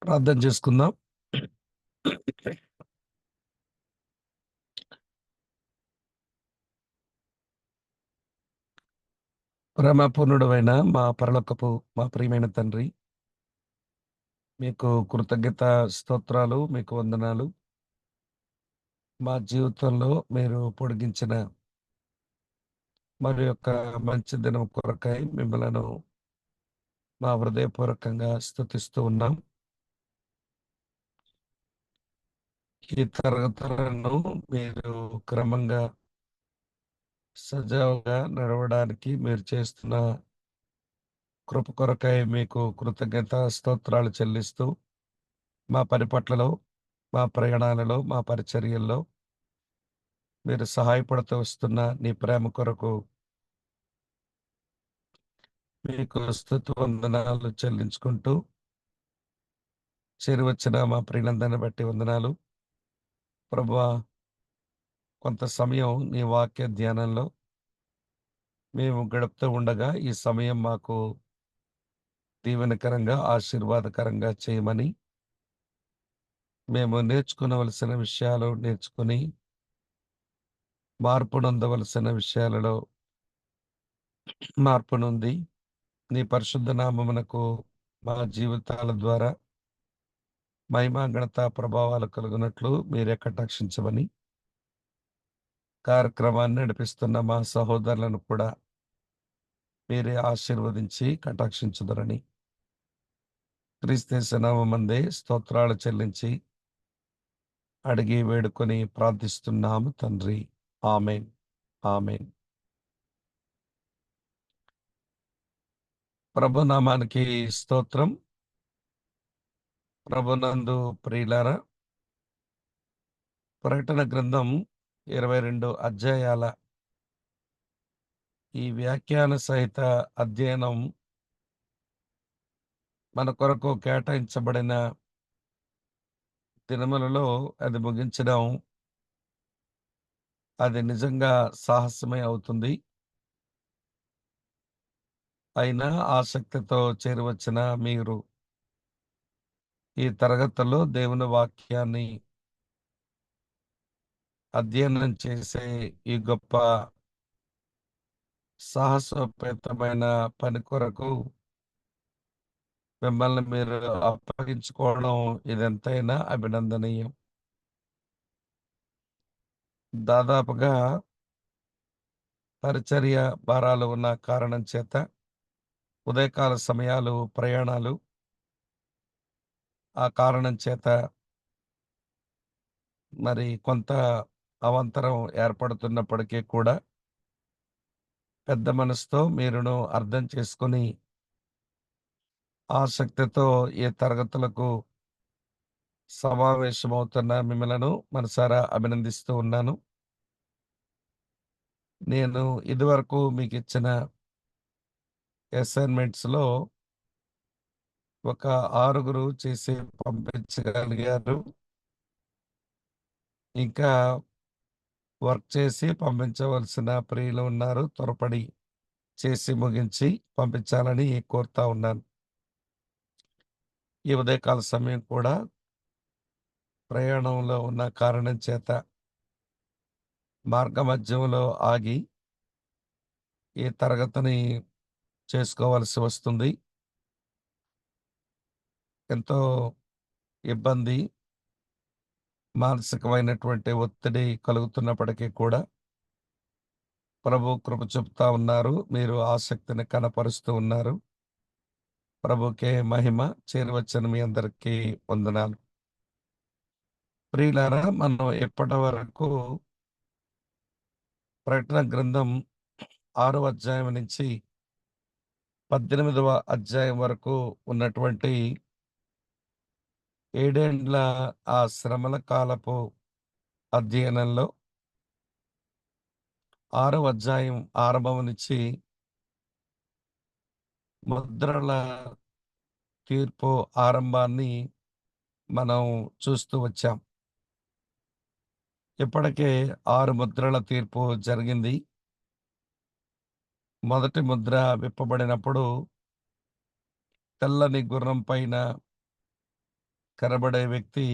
ప్రార్థన చేసుకుందాం. ప్రేమపూర్ణుడవైన మా పరలోకపు మా ప్రియమైన తండ్రి, మీకు కృతజ్ఞత స్తోత్రాలు, మీకు వందనాలు. మా జీవితంలో మీరు పొడిగించిన మరి యొక్క మంచి దినం కొరకై మిమ్మలను మా హృదయపూర్వకంగా స్తుతిస్తూ ఉన్నాం. ఈ తరగతులను మీరు క్రమంగా సజావుగా నడవడానికి మీరు చేస్తున్న కృప కొరకై మీకు కృతజ్ఞత స్తోత్రాలు చెల్లిస్తూ, మా పని పట్లలో, మా ప్రయాణాలలో, మా పరిచర్యల్లో మీరు సహాయపడుతూ వస్తున్న నీ ప్రేమ కొరకు మీకు స్తుతి వందనాలు చెల్లించుకుంటూ, చేరివచ్చిన మా ప్రియులందరిని బట్టి వందనాలు. ప్రభువా, కొంత సమయం నీ వాక్య ధ్యానంలో మేము గడుపుతూ ఉండగా, ఈ సమయం మాకు దీవెనకరంగా, ఆశీర్వాదకరంగా చేయమని, మేము నేర్చుకొనవలసిన విషయాలు నేర్చుకొని, మార్పు నొందవలసిన విషయాలలో మార్పు నొంది, నీ పరిశుద్ధ నామమునకు మా జీవితాల ద్వారా మహిమ, ఘనత, ప్రభావాలు కలుగునట్లు మీరే కటాక్షించమని, కార్యక్రమాన్ని నడిపిస్తున్న మా సహోదరులను కూడా మీరే ఆశీర్వదించి కటాక్షించుదురని, క్రీస్తు నామమందే స్తోత్రాలు చెల్లించి అడిగి వేడుకొని ప్రార్థిస్తున్నాము తండ్రి. ఆమేన్. ఆమేన్. ప్రభునామానికి స్తోత్రం. ప్రభునందు ప్రియులారా, ప్రకటన గ్రంథం 22 అధ్యాయాల ఈ వ్యాఖ్యాన సహిత అధ్యయనం మన కొరకు కేటాయించబడిన దినములలో అది ముగించడం అది నిజంగా సాహసమే అవుతుంది. అయినా ఆసక్తితో చేరివచ్చిన మీరు ఈ తరగతుల్లో దేవుని వాక్యాన్ని అధ్యయనం చేసే ఈ గొప్ప సాహసోపేతమైన పని కొరకు మిమ్మల్ని మీరు అప్పగించుకోవడం ఇదెంతైనా అభినందనీయం. దాదాపుగా పరిచర్య భారాలు ఉన్న కారణం చేత ఉదయకాల సమయాలు, ప్రయాణాలు ఆ కారణం చేత మరి కొంత అవాంతరం ఏర్పడుతున్నప్పటికీ కూడా పెద్ద మనసుతో మీరును అర్థం చేసుకొని ఆసక్తితో ఈ తరగతులకు సమావేశమవుతున్న మిమ్మలను మనసారా అభినందిస్తూ ఉన్నాను. నేను ఇదివరకు మీకిచ్చిన అసైన్‌మెంట్స్‌లో ఒక 6గురు చేసి పంపించగలిగారు. ఇంకా వర్క్ చేసి పంపించవలసిన ప్రియులు ఉన్నారు. త్వరపడి చేసి ముగించి పంపించాలని కోరుతా ఉన్నాను. ఈ ఉదయకాల సమయం కూడా ప్రయాణంలో ఉన్న కారణం చేత మార్గమధ్యంలో ఆగి ఈ తరగతిని చేసుకోవాల్సి వస్తుంది. ఎంతో ఇబ్బంది, మానసికమైనటువంటి ఒత్తిడి కలుగుతున్నప్పటికీ కూడా ప్రభు కృప చూపుతా ఉన్నారు. మీరు ఆసక్తిని కనపరుస్తూ ఉన్నారు. ప్రభుకే మహిమ. చేరివచ్చిన మీ అందరికీ వందనాలు. ప్రియులారా, మనం ఇప్పటివరకు ప్రకటన గ్రంథం 6వ అధ్యాయం నుంచి 18వ అధ్యాయం వరకు ఉన్నటువంటి 7 ఏండ్ల ఆ శ్రమల కాలపు అధ్యయనంలో 6వ అధ్యాయం ఆరంభం నుంచి ముద్రల తీర్పు ఆరంభాన్ని మనం చూస్తూ వచ్చాం. ఇప్పటికే 6 ముద్రల తీర్పు జరిగింది. మొదటి ముద్ర విప్పబడినప్పుడు తెల్లని గుర్రం పైన కనబడే వ్యక్తి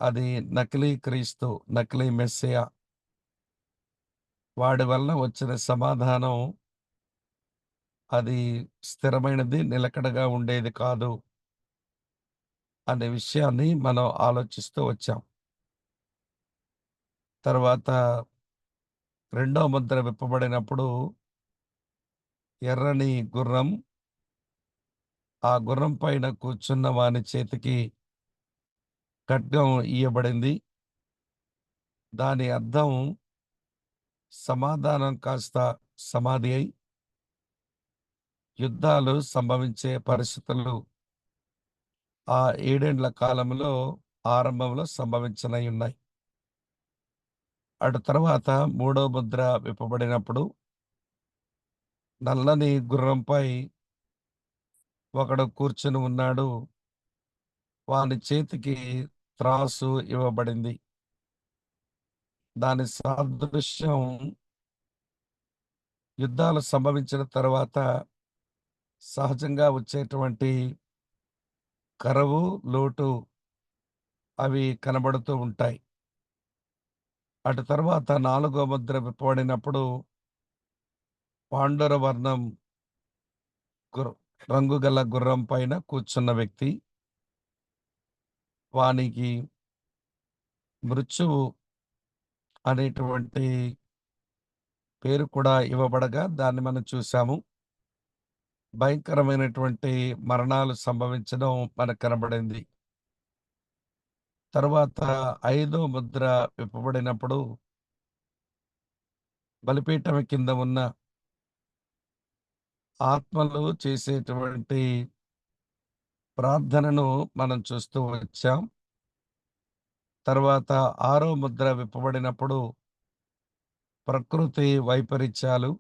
అది నకిలీ క్రీస్తు, నకిలీ మెస్సియా. వాడి వలన వచ్చిన సమాధానం అది స్థిరమైనది, నిలకడగా ఉండేది కాదు అనే విషయాన్ని మనం ఆలోచిస్తూ వచ్చాం. తర్వాత రెండో ముద్ర విప్పబడినప్పుడు ఎర్రని గుర్రం, ఆ గుర్రం పైన కూర్చున్న వాని చేతికి ఖడ్గం ఇయ్యబడింది. దాని అర్థం సమాధానం కాస్త సమాధి అయి, యుద్ధాలు సంభవించే పరిస్థితులు ఆ 7 ఏండ్ల కాలంలో ఆరంభంలో సంభవించనయున్నాయి. అటు తర్వాత మూడో ముద్ర విప్పబడినప్పుడు నల్లని గుర్రంపై ఒకడు కూర్చొని ఉన్నాడు. వాని చేతికి త్రాసు ఇవ్వబడింది. దాని సాదృశ్యం యుద్ధాలు సంభవించిన తర్వాత సహజంగా వచ్చేటువంటి కరువు, లోటు అవి కనబడుతూ ఉంటాయి. అటు తర్వాత నాలుగో ముద్ర విప్పబడినప్పుడు పాండుర వర్ణం గుర్ర రంగు గల గుర్రం పైన కూర్చున్న వ్యక్తి, వానికి మృత్యువు అనేటువంటి పేరు కూడా ఇవ్వబడగా దాన్ని మనం చూసాము. భయంకరమైనటువంటి మరణాలు సంభవించడం మనకు కనబడింది. తరువాత ఐదో ముద్ర విప్పబడినప్పుడు బలిపీఠం కింద ఉన్న ఆత్మలు చేసేటువంటి ప్రార్థనను మనం చూస్తూ వచ్చాం. తర్వాత ఆరో ముద్ర విప్పబడినప్పుడు ప్రకృతి వైపరీత్యాలు,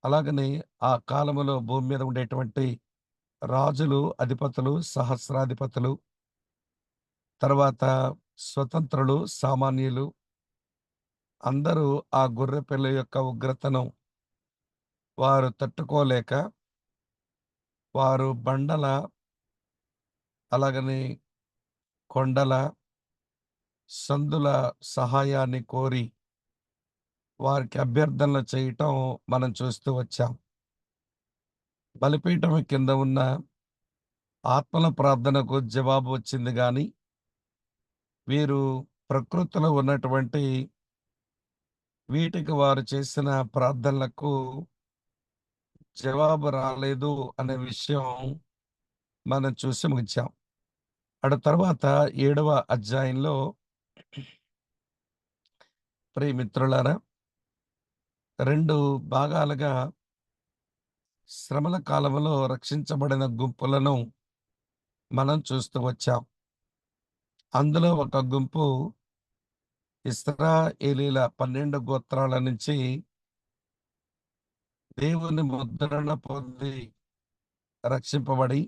అలాగనే ఆ కాలములో భూమి మీద ఉండేటువంటి రాజులు, అధిపతులు, సహస్రాధిపతులు, తర్వాత స్వతంత్రులు, సామాన్యులు అందరూ ఆ గొర్రెపిల్ల యొక్క ఉగ్రతను వారు తట్టుకోలేక, వారు బండల, అలాగని కొండల, సందుల సహాయాన్ని కోరి వారికి అభ్యర్థనలు చేయటం మనం చూస్తూ వచ్చాం. బలిపీఠం కింద ఉన్న ఆత్మల ప్రార్థనకు జవాబు వచ్చింది గాని, వీరు ప్రకృతిలో ఉన్నటువంటి వీటికి వారు చేసిన ప్రార్థనలకు జవాబు రాలేదు అనే విషయం మనం చూసి ముగించాం. అటు తర్వాత 7వ అధ్యాయంలో ప్రియమిత్రులారా 2 భాగాలుగా శ్రమల కాలంలో రక్షించబడిన గుంపులను మనం చూస్తూ వచ్చాం. అందులో ఒక గుంపు ఇశ్రాయేలీల 12 గోత్రాల నుంచి దేవుని ముద్రణ పొంది రక్షింపబడి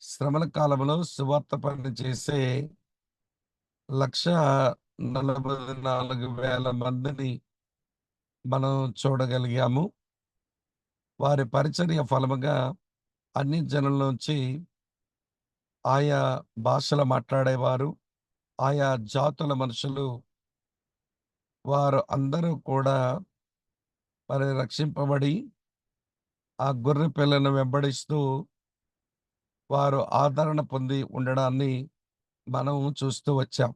శ్రమల కాలంలో సువార్త పని చేసే 1,44,000 మందిని మనం చూడగలిగాము. వారి పరిచర్య ఫలముగా అన్ని జనుల్లోంచి ఆయా భాషలు మాట్లాడేవారు, ఆయా జాతుల మనుషులు వారు అందరూ కూడా మరి రక్షింపబడి ఆ గొర్రె పిల్లను వెంబడిస్తూ వారు ఆదరణ పొంది ఉండడాన్ని మనం చూస్తూ వచ్చాం.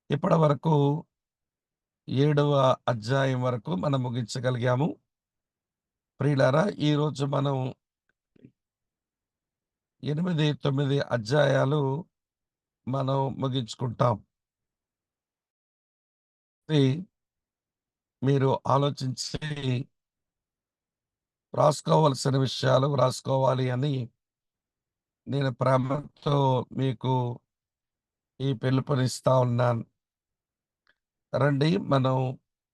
ఇప్పటి వరకు 7వ అధ్యాయం వరకు మనం ముగించగలిగాము. ప్రియులారా, ఈరోజు మనం 8, 9 అధ్యాయాలు మనం ముగించుకుంటాం. ఇది మీరు ఆలోచించి రాసుకోవాల్సిన విషయాలు రాసుకోవాలి అని నేను ప్రేమతో మీకు ఈ పిలుపునిస్తా ఉన్నాను. రండి మనం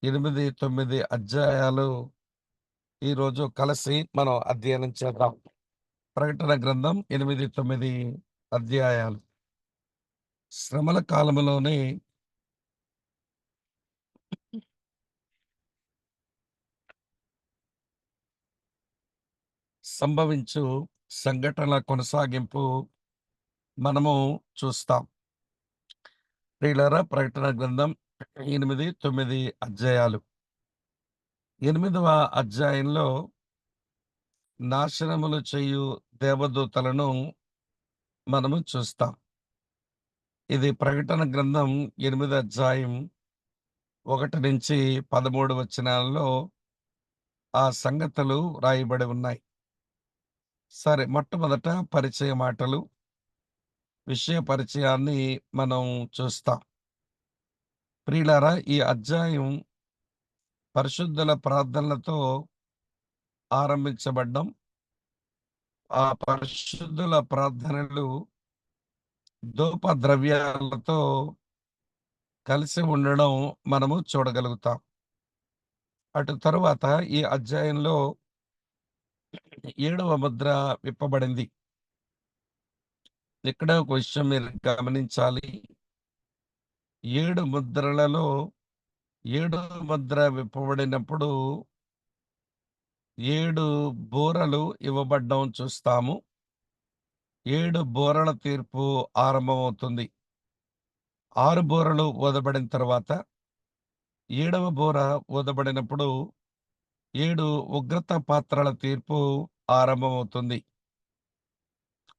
8, 9 అధ్యాయాలు ఈరోజు కలిసి మనం అధ్యయనం చేద్దాం. ప్రకటన గ్రంథం 8, 9 అధ్యాయాలు. శ్రమల కాలములోనే సంభవించు సంఘటనల కొనసాగింపు మనము చూస్తాం. ప్రియులారా, ప్రకటన గ్రంథం 8, 9 అధ్యాయాలు. 8వ అధ్యాయంలో నాశనములు చేయు దేవదూతలను మనము చూస్తాం. ఇది ప్రకటన గ్రంథం 8 అధ్యాయం 1-13 వచనాలలో ఆ సంగతులు రాయబడి ఉన్నాయి. సరే, మొట్టమొదట పరిచయ మాటలు, విషయ పరిచయాన్ని మనం చూస్తాం. ప్రియులారా, ఈ అధ్యాయం పరిశుద్ధుల ప్రార్థనలతో ఆరంభించబడ్డం. ఆ పరిశుద్ధుల ప్రార్థనలు ధూప ద్రవ్యాలతో కలిసి ఉండడం మనము చూడగలుగుతాం. అటు తరువాత ఈ అధ్యాయంలో 7వ ముద్ర విప్పబడింది. ఇక్కడ ఒక విషయం మీరు గమనించాలి. 7 ముద్రలలో 7 ముద్ర విప్పబడినప్పుడు 7 బూరలు ఇవ్వబడ్డం చూస్తాము. 7 బూరల తీర్పు ఆరంభమవుతుంది. 6 బూరలు ఊదబడిన తర్వాత 7వ బూర ఊదబడినప్పుడు 7 ఉగ్రత పాత్రల తీర్పు ఆరంభమవుతుంది.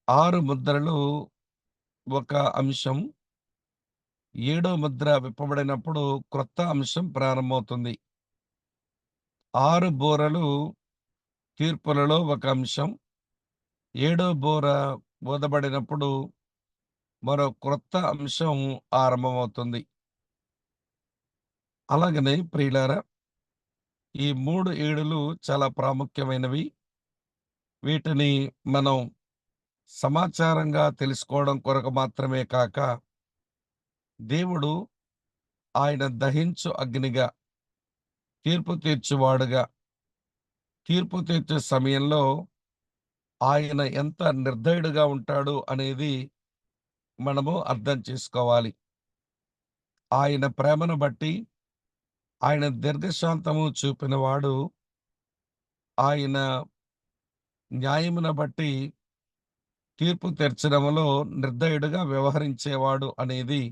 6 ముద్రలు ఒక అంశం. 7వ ముద్ర విప్పబడినప్పుడు క్రొత్త అంశం ప్రారంభమవుతుంది. 6 బూరలు తీర్పులలో ఒక అంశం. 7వ బూర ఊదబడినప్పుడు మరో క్రొత్త అంశం ఆరంభమవుతుంది. అలాగనే ప్రియులారా, ఈ 3 ఏడులు చాలా ప్రాముఖ్యమైనవి. వీటిని మనం సమాచారంగా తెలుసుకోవడం కొరకు మాత్రమే కాక, దేవుడు ఆయన దహించు అగ్నిగా, తీర్పు తీర్చువాడుగా, తీర్పు తీర్చే సమయంలో ఆయన ఎంత నిర్దయుడుగా ఉంటాడు అనేది మనము అర్థం చేసుకోవాలి. ఆయన ప్రేమను బట్టి, ఆయన దీర్ఘశాంతము చూపినవాడు, ఆయన న్యాయమును బట్టి తీర్పు తీర్చడంలో నిర్దయుడుగా వ్యవహరించేవాడు అనేది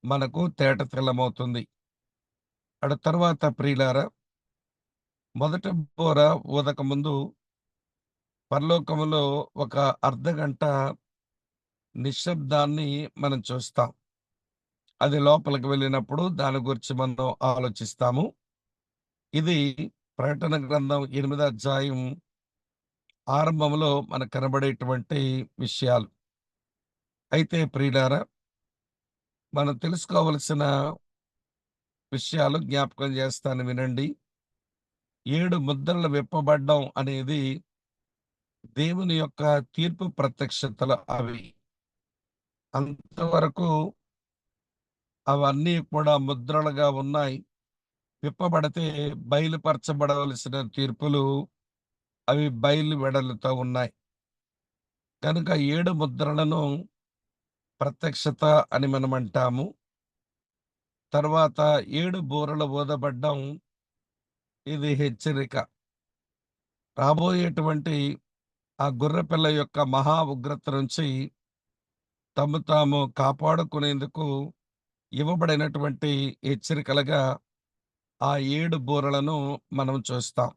మనకు తేటతెల్లమవుతుంది. అటు తర్వాత ప్రియులారా, మొదటి బూర ఊదకముందు పరలోకములో ఒక అర్ధగంట నిశ్శబ్దాన్ని మనం చూస్తాం. అది లోపలికి వెళ్ళినప్పుడు దాని గురించి మనం ఆలోచిస్తాము. ఇది ప్రకటన గ్రంథం 8 అధ్యాయం ఆరంభంలో మనకు కనబడేటువంటి విషయాలు. అయితే ప్రియులారా, మనం తెలుసుకోవలసిన విషయాలు జ్ఞాపకం చేస్తాను, వినండి. 7 ముద్రలు విప్పబడ్డం అనేది దేవుని యొక్క తీర్పు ప్రత్యక్షతలు అవి. అంతవరకు అవన్నీ కూడా ముద్రలుగా ఉన్నాయి. విప్పబడితే బయలుపరచబడవలసిన తీర్పులు అవి బయలు వెడలుతా ఉన్నాయి. కనుక 7 ముద్రలను ప్రత్యక్షత అని మనం అంటాము. తర్వాత 7 బూరలు ఊదబడ్డం, ఇది హెచ్చరిక. రాబోయేటువంటి ఆ గొర్రెపిల్ల యొక్క మహా ఉగ్రత నుంచి తమ తాము కాపాడుకునేందుకు ఇవ్వబడినటువంటి హెచ్చరికలుగా ఆ 7 బూరలను మనం చూస్తాం.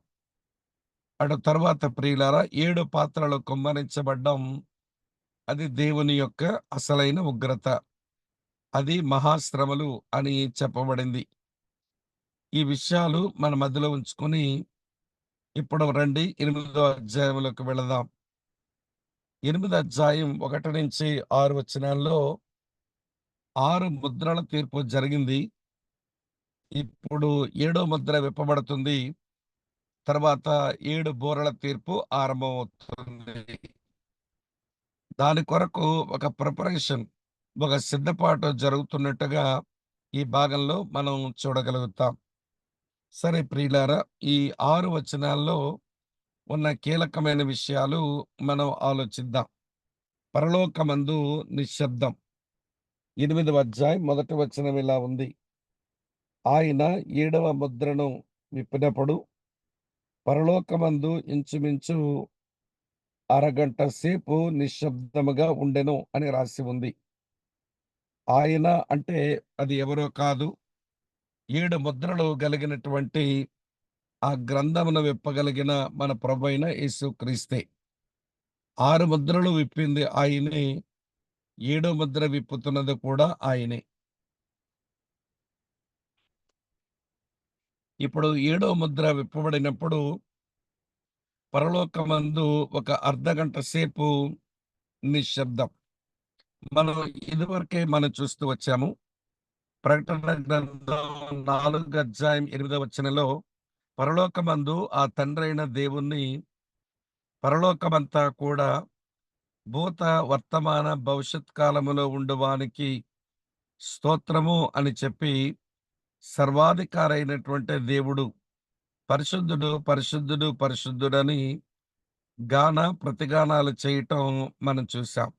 అటు తర్వాత ప్రియులారా, 7 పాత్రలు కుమ్మరించబడ్డం, అది దేవుని యొక్క అసలైన ఉగ్రత. అది మహాశ్రమలు అని చెప్పబడింది. ఈ విషయాలు మన మధ్యలో ఉంచుకొని ఇప్పుడు రండి 8వ అధ్యాయంలోకి వెళదాం. 8 అధ్యాయం 1-6 వచనాల్లో 6 ముద్రల తీర్పు జరిగింది. ఇప్పుడు 7వ ముద్ర విప్పబడుతుంది. తర్వాత 7 బూరల తీర్పు ఆరంభమవుతుంది. దాని కొరకు ఒక ప్రిపరేషన్, ఒక సిద్ధపాటు జరుగుతున్నట్టుగా ఈ భాగంలో మనం చూడగలుగుతాం. సరే ప్రియులారా, ఈ 6 వచనాల్లో ఉన్న కీలకమైన విషయాలు మనం ఆలోచిద్దాం. పరలోకమందు నిశ్శబ్దం. 8వ అధ్యాయం మొదటి వచనం ఇలా ఉంది. ఆయన 7వ ముద్రను విప్పినప్పుడు పరలోకమందు ఇంచుమించు అరగంట సేపు నిశ్శబ్దముగా ఉండెను అని రాసి ఉంది. ఆయన అంటే అది ఎవరో కాదు. 7 ముద్రలు కలిగినటువంటి ఆ గ్రంథమును విప్పగలిగిన మన ప్రభైన యేసుక్రీస్తే. 6 ముద్రలు విప్పింది ఆయనే. ఏడో ముద్ర విప్పుతున్నది కూడా ఆయనే. ఇప్పుడు ఏడో ముద్ర విప్పబడినప్పుడు పరలోకమందు ఒక అర్ధగంట సేపు నిశ్శబ్దం. మనం ఇదివరకే చూస్తూ వచ్చాము. ప్రకటన గ్రంథం 4 అధ్యాయం 8 వచనంలో పరలోకమందు ఆ తండ్రైన దేవుణ్ణి పరలోకమంతా కూడా భూత, వర్తమాన, భవిష్యత్ కాలములో ఉండువానికి స్తోత్రము అని చెప్పి సర్వాధికారైనటువంటి దేవుడు పరిశుద్ధుడు, పరిశుద్ధుడు, పరిశుద్ధుడని ప్రతిగానాలు చేయటం మనం చూసాం.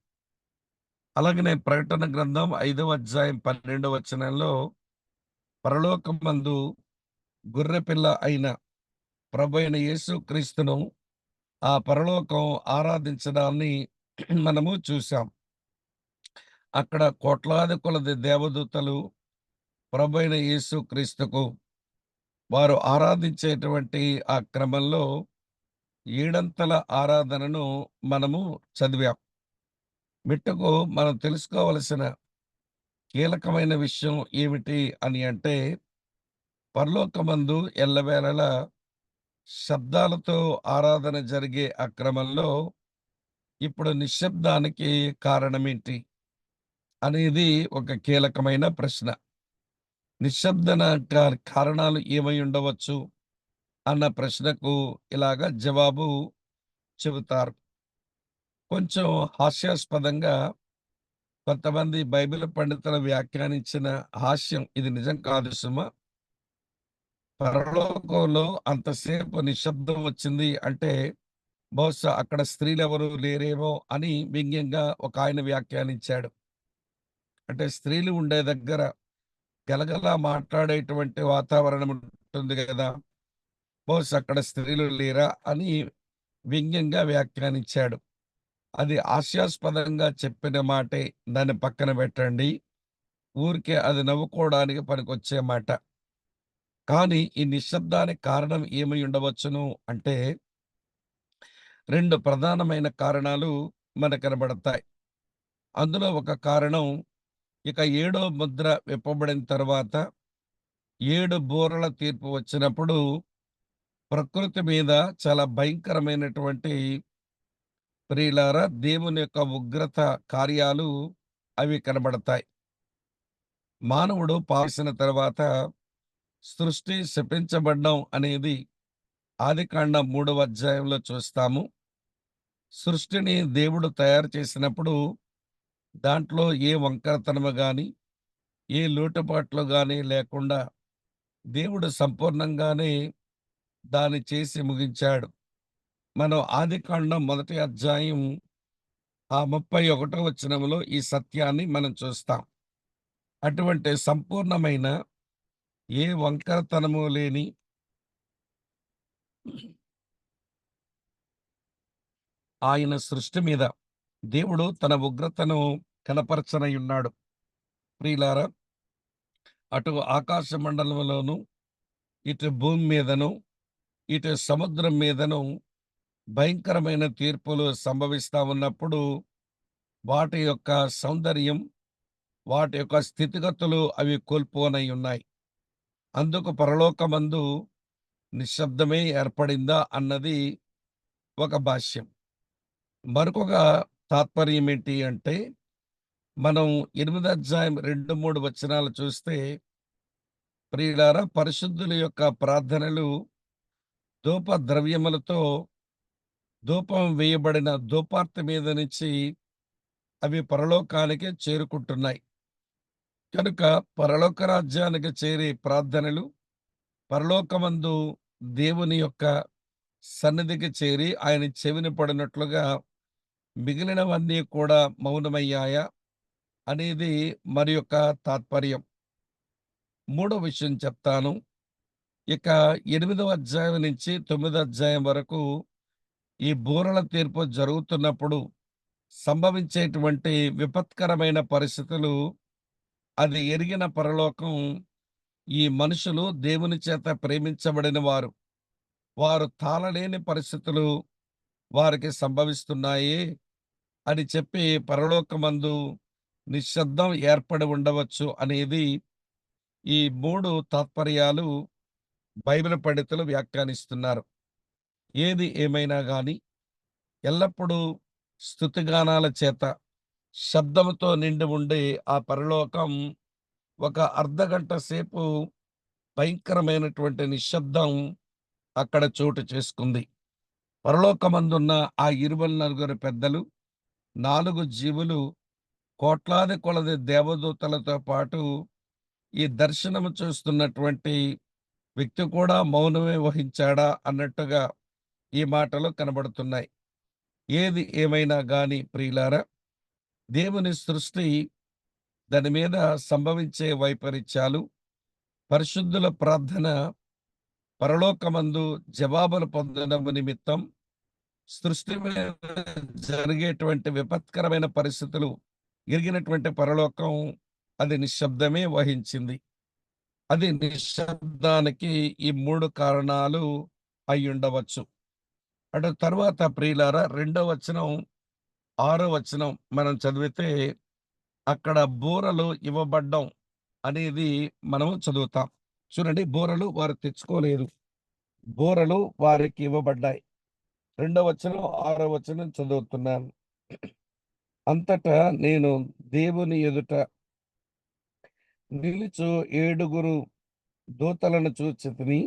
అలాగనే ప్రకటన గ్రంథం 5వ అధ్యాయం 12వ వచనంలో పరలోకమందు గొర్రెపిల్ల అయిన ప్రభైన యేసుక్రీస్తును ఆ పరలోకం ఆరాధించడాన్ని మనము చూసాం. అక్కడ కోట్లాది కొలది దేవదూతలు ప్రభైన యేసుక్రీస్తుకు వారు ఆరాధించేటువంటి ఆ క్రమంలో ఏడంతల ఆరాధనను మనము చదివాం. మిట్టకు మనం తెలుసుకోవలసిన కీలకమైన విషయం ఏమిటి అని అంటే, పరలోకమందు ఎల్లవేళలా శబ్దాలతో ఆరాధన జరిగే ఆ క్రమంలో ఇప్పుడు నిశ్శబ్దానికి కారణమేంటి అనేది ఒక కీలకమైన ప్రశ్న. నిశ్శబ్దన కారణాలు ఏమై ఉండవచ్చు అన్న ప్రశ్నకు ఇలాగ జవాబు చెబుతారు. కొంచెం హాస్యాస్పదంగా కొంతమంది బైబిల్ పండితులు వ్యాఖ్యానించిన హాస్యం ఇది నిజం కాదు సుమా. పరలోకంలో అంతసేపు నిశ్శబ్దం వచ్చింది అంటే బహుశా అక్కడ స్త్రీలెవరు లేరేమో అని వ్యంగ్యంగా ఒకాయన వ్యాఖ్యానించాడు. అంటే స్త్రీలు ఉండే దగ్గర గలగలా మాట్లాడేటువంటి వాతావరణం ఉంటుంది గదా! బహుశా అక్కడ స్త్రీలు లేరా అని వ్యంగ్యంగా వ్యాఖ్యానించాడు. అది హాస్యాస్పదంగా చెప్పిన మాటే. దాన్ని పక్కన పెట్టండి. ఊరికే అది నవ్వుకోవడానికి పనికొచ్చే మాట. కానీ ఈ నిశ్శబ్దానికి కారణం ఏమై ఉండవచ్చును అంటే 2 ప్రధానమైన కారణాలు మనకు కనబడతాయి. అందులో ఒక కారణం ఇక ఏడో ముద్ర విప్పబడిన తర్వాత 7 బూరల తీర్పు వచ్చినప్పుడు ప్రకృతి మీద చాలా భయంకరమైనటువంటి ప్రియులారా దేవుని యొక్క ఉగ్రత కార్యాలు అవి కనబడతాయి. మానవుడు పాసిన తర్వాత సృష్టి శపించబడ్డం అనేది ఆదికాండం 3వ అధ్యాయంలో చూస్తాము. సృష్టిని దేవుడు తయారు చేసినప్పుడు దాంట్లో ఏ వంకరతనము గాని, ఏ లోటుపాట్లు గాని లేకుండా దేవుడు సంపూర్ణంగానే దాన్ని చేసి ముగించాడు. మనం ఆదికాండం మొదటి అధ్యాయం ఆ 31వ వచనంలో ఈ సత్యాన్ని మనం చూస్తాం. అటువంటి సంపూర్ణమైన ఏ వంకరతనము లేని ఆయన సృష్టి మీద దేవుడు తన ఉగ్రతను కనపరచనయున్నాడు. ప్రియులారా, అటు ఆకాశ మండలంలోను, ఇటు భూమి మీదను, ఇటు సముద్రం మీదను భయంకరమైన తీర్పులు సంభవిస్తా ఉన్నప్పుడు వాటి యొక్క సౌందర్యం, వాటి యొక్క స్థితిగతులు అవి కోల్పోనై ఉన్నాయి. అందుకు పరలోకమందు నిశ్శబ్దమే ఏర్పడిందా అన్నది ఒక భాష్యం. మరొక తాత్పర్యం ఏంటి అంటే, మనం 8 అధ్యాయం 2, 3 వచనాలు చూస్తే, ప్రియులారా పరిశుద్ధుల యొక్క ప్రార్థనలు ధూప ద్రవ్యములతో ధూపం వేయబడిన ధూపార్తి మీద నుంచి అవి పరలోకానికి చేరుకుంటున్నాయి. కనుక పరలోక రాజ్యానికి చేరే ప్రార్థనలు పరలోకమందు దేవుని యొక్క సన్నిధికి చేరి ఆయన చెవిని పడినట్లుగా మిగిలినవన్నీ కూడా మౌనమయ్యాయా అనేది మరి యొక్క తాత్పర్యం. మూడో విషయం చెప్తాను. ఇక 8వ అధ్యాయం నుంచి 9వ అధ్యాయం వరకు ఈ బూరల తీర్పు జరుగుతున్నప్పుడు సంభవించేటువంటి విపత్కరమైన పరిస్థితులు అది ఎరిగిన పరలోకం ఈ మనుషులు దేవుని చేత ప్రేమించబడిన వారు. వారు తాళలేని పరిస్థితులు వారికి సంభవిస్తున్నాయి అని చెప్పి పరలోకమందు నిశ్శబ్దం ఏర్పడి ఉండవచ్చు అనేది ఈ 3 తాత్పర్యాలు బైబిల్ పండితులు వ్యాఖ్యానిస్తున్నారు. ఏది ఏమైనా గాని ఎల్లప్పుడూ స్తుతిగానాల చేత శబ్దముతో నిండి ఉండి ఆ పరలోకం ఒక అర్ధగంట సేపు భయంకరమైనటువంటి నిశ్శబ్దం అక్కడ చోటు చేసుకుంది. పరలోకమందున్న ఆ 24 పెద్దలు, 4 జీవులు, కోట్లాది కొలది దేవదూతలతో పాటు ఈ దర్శనము చూస్తున్నటువంటి వ్యక్తి కూడా మౌనమే వహించాడా అన్నట్టుగా ఈ మాటలు కనబడుతున్నాయి. ఏది ఏమైనా గాని ప్రియులారా, దేవుని సృష్టి, దాని మీద సంభవించే వైపరీత్యాలు, పరిశుద్ధుల ప్రార్థన పరలోకమందు జవాబులు పొందడం నిమిత్తం సృష్టి మీద జరిగేటువంటి విపత్కరమైన పరిస్థితులు ఎరిగినటువంటి పరలోకం అది నిశ్శబ్దమే వహించింది. అది నిశ్శబ్దానికి ఈ 3 కారణాలు అయ్యుండవచ్చు. అటు తరువాత ప్రియులారా రెండో వచనం, ఆరో వచనం మనం చదివితే అక్కడ బూరలు ఇవ్వబడ్డం అనేది మనము చదువుతాం. చూడండి, బూరలు వారు తెచ్చుకోలేదు. బూరలు వారికి ఇవ్వబడ్డాయి. రెండో వచనం, ఆరో వచనం చదువుతున్నాను. అంతటా నేను దేవుని ఎదుట నిలుచు 7 దూతలను చూచితిని.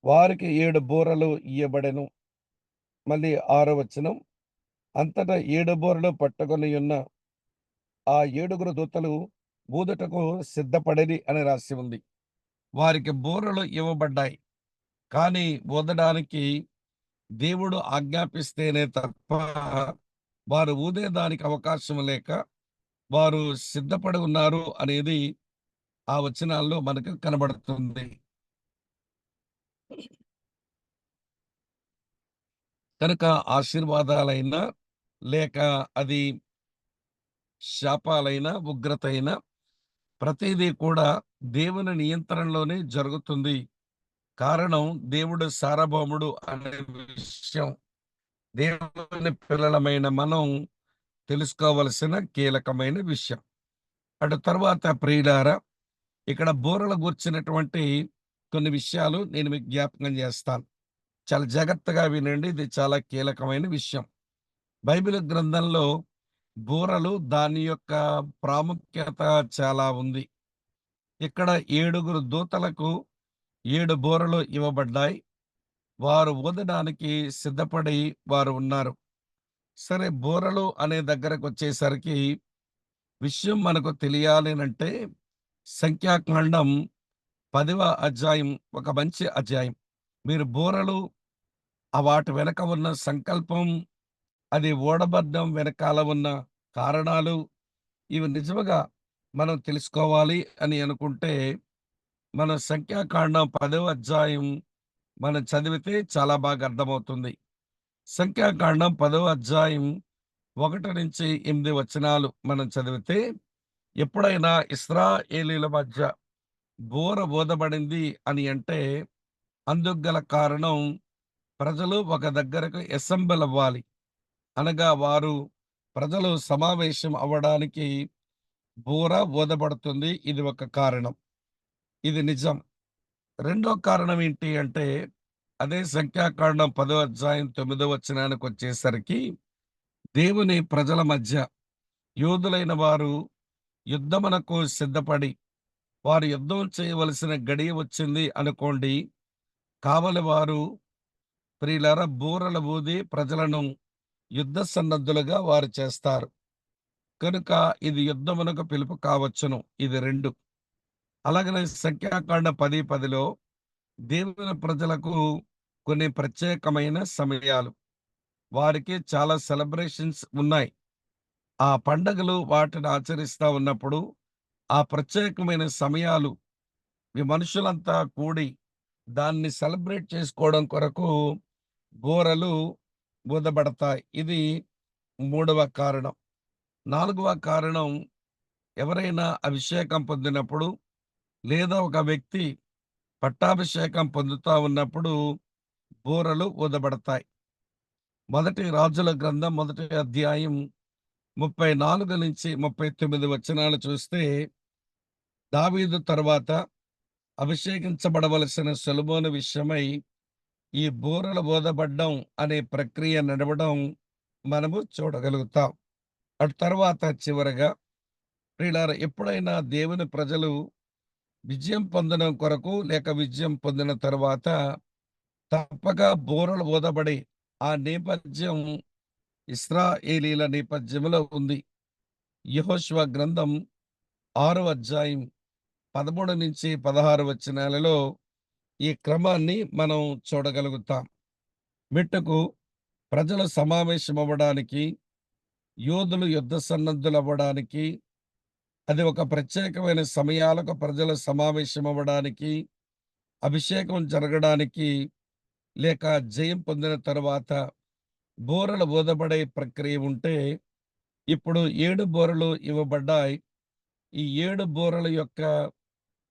వారికి 7 బూరలు ఇయ్యబడెను. మళ్ళీ ఆరో వచనం. అంతటా 7 బూరలు పట్టుకొనియున్న ఆ 7 దూతలు ఊదుటకు సిద్ధపడిరి అని రాసి ఉంది. వారికి బూరలు ఇవ్వబడ్డాయి. కానీ ఊదడానికి దేవుడు ఆజ్ఞాపిస్తేనే తప్ప వారు ఊదేదానికి అవకాశం లేక వారు సిద్ధపడి ఉన్నారు అనేది ఆ వచనాల్లో మనకు కనబడుతుంది. కనుక ఆశీర్వాదాలైనా లేక అది శాపాలైనా, ఉగ్రతైనా ప్రతిదీ కూడా దేవుని నియంత్రణలోనే జరుగుతుంది. కారణం దేవుడు సార్వభౌముడు అనే విషయం దేవుని పిల్లలమైన మనం తెలుసుకోవలసిన కీలకమైన విషయం. అటు తర్వాత ప్రియులారా, ఇక్కడ బూరలు గూర్చినటువంటి కొన్ని విషయాలు నేను మీకు జ్ఞాపకం చేస్తాను. చాలా జాగ్రత్తగా వినండి. ఇది చాలా కీలకమైన విషయం. బైబిల్ గ్రంథంలో బూరలు దాని యొక్క ప్రాముఖ్యత చాలా ఉంది. ఇక్కడ 7 దూతలకు 7 బూరలు ఇవ్వబడ్డాయి. వారు ఊదడానికి సిద్ధపడి వారు ఉన్నారు. సరే, బూరలు అనే దగ్గరకొచ్చేసరికి విషయం మనకు తెలియాలనంటే సంఖ్యాకాండం 10వ అధ్యాయం ఒక మంచి అధ్యాయం. మీరు బూరలు, వాటి వెనక ఉన్న సంకల్పం, అది ఊడబడ్డం వెనకాల ఉన్న కారణాలు, ఇవి నిజముగా మనం తెలుసుకోవాలి అని అనుకుంటే మన సంఖ్యాకాండం 10వ అధ్యాయం మనం చదివితే చాలా బాగా అర్థమవుతుంది. సంఖ్యాకాండం 10వ అధ్యాయం 1-8 వచనాలు మనం చదివితే, ఎప్పుడైనా ఇశ్రాయేలీయుల మధ్య బూర ఊదబడింది అని అంటే అందుకు గల కారణం ప్రజలు ఒక దగ్గరకు అసెంబుల్ అవ్వాలి. అనగా వారు ప్రజలు సమావేశం అవ్వడానికి బూర ఊదబడుతుంది. ఇది ఒక కారణం. ఇది నిజం. రెండో కారణం ఏంటి అంటే అదే సంఖ్యాకాండం 10వ అధ్యాయం 9వ వచనానికొచ్చేసరికి దేవుని ప్రజల మధ్య యోధులైన వారు యుద్ధమునకు సిద్ధపడి వారు యుద్ధం చేయవలసిన గడియ వచ్చింది అనుకోండి. కావలి వారు ప్రియులారా బూరలు ఊది ప్రజలను యుద్ధ సన్నద్ధులుగా వారు చేస్తారు. కనుక ఇది యుద్ధమునకు పిలుపు కావచ్చును. ఇది 2. అలాగనే సంఖ్యాకాండం 10:10లో దేవుని ప్రజలకు కొన్ని ప్రత్యేకమైన సమయాలు, వారికి చాలా సెలబ్రేషన్స్ ఉన్నాయి. ఆ పండగలు వాటిని ఆచరిస్తా ఉన్నప్పుడు ఆ ప్రత్యేకమైన సమయాలు ఈ మనుషులంతా కూడి దాన్ని సెలబ్రేట్ చేసుకోవడం కొరకు బూరలు ఊదబడతాయి. ఇది మూడవ కారణం. నాలుగవ కారణం ఎవరైనా అభిషేకం పొందినప్పుడు లేదా ఒక వ్యక్తి పట్టాభిషేకం పొందుతా ఉన్నప్పుడు బూరలు ఊదబడతాయి. మొదటి రాజుల గ్రంథం మొదటి అధ్యాయం 34-39 వచనాలు చూస్తే దావీదు తరువాత అభిషేకించబడవలసిన సొలొమోను విషయమై ఈ బూరలు ఊదబడ్డం అనే ప్రక్రియ నడవడం మనము చూడగలుగుతాం. అటు తర్వాత చివరగా ప్రియులారా ఎప్పుడైనా దేవుని ప్రజలు విజయం పొందడం కొరకు లేక విజయం పొందిన తరువాత తప్పక బూరలు ఊదబడే ఆ నేపథ్యం ఇశ్రాయేలీల నేపథ్యంలో ఉంది. యెహోషువ గ్రంథం 6వ అధ్యాయం 13-16 వచనాలలో ఈ క్రమాన్ని మనం చూడగలుగుతాం. మెట్టుకు ప్రజలు సమావేశమవ్వడానికి, యోధులు యుద్ధ సన్నద్ధులవ్వడానికి, అది ఒక ప్రత్యేకమైన సమయాలకు ప్రజలు సమావేశమవ్వడానికి, అభిషేకం జరగడానికి, లేక జయం పొందిన తరువాత బూరలు ఊదబడే ప్రక్రియ ఉంటే, ఇప్పుడు 7 బూరలు ఇవ్వబడ్డాయి. ఈ 7 బూరల యొక్క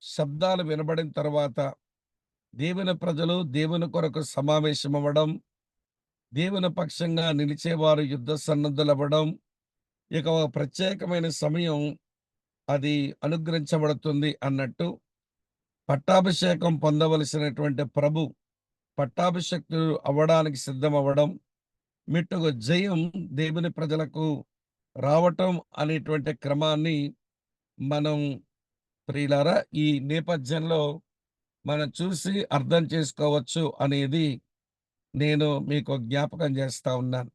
శబ్దాలు వినబడిన తర్వాత దేవుని ప్రజలు దేవుని కొరకు సమావేశమవ్వడం, దేవుని పక్షంగా నిలిచేవారు యుద్ధ సన్నద్ధులవ్వడం, ఇక ఒక ప్రత్యేకమైన సమయం అది అనుగ్రహించబడుతుంది అన్నట్టు పట్టాభిషేకం పొందవలసినటువంటి ప్రభు పట్టాభిషిక్తుడు అవ్వడానికి సిద్ధమవ్వడం, మెట్టుకు జయం దేవుని ప్రజలకు రావటం అనేటువంటి క్రమాన్ని మనం ప్రియులారా ఈ నేపథ్యంలో మనం చూసి అర్థం చేసుకోవచ్చు అనేది నేను మీకు జ్ఞాపకం చేస్తా ఉన్నాను.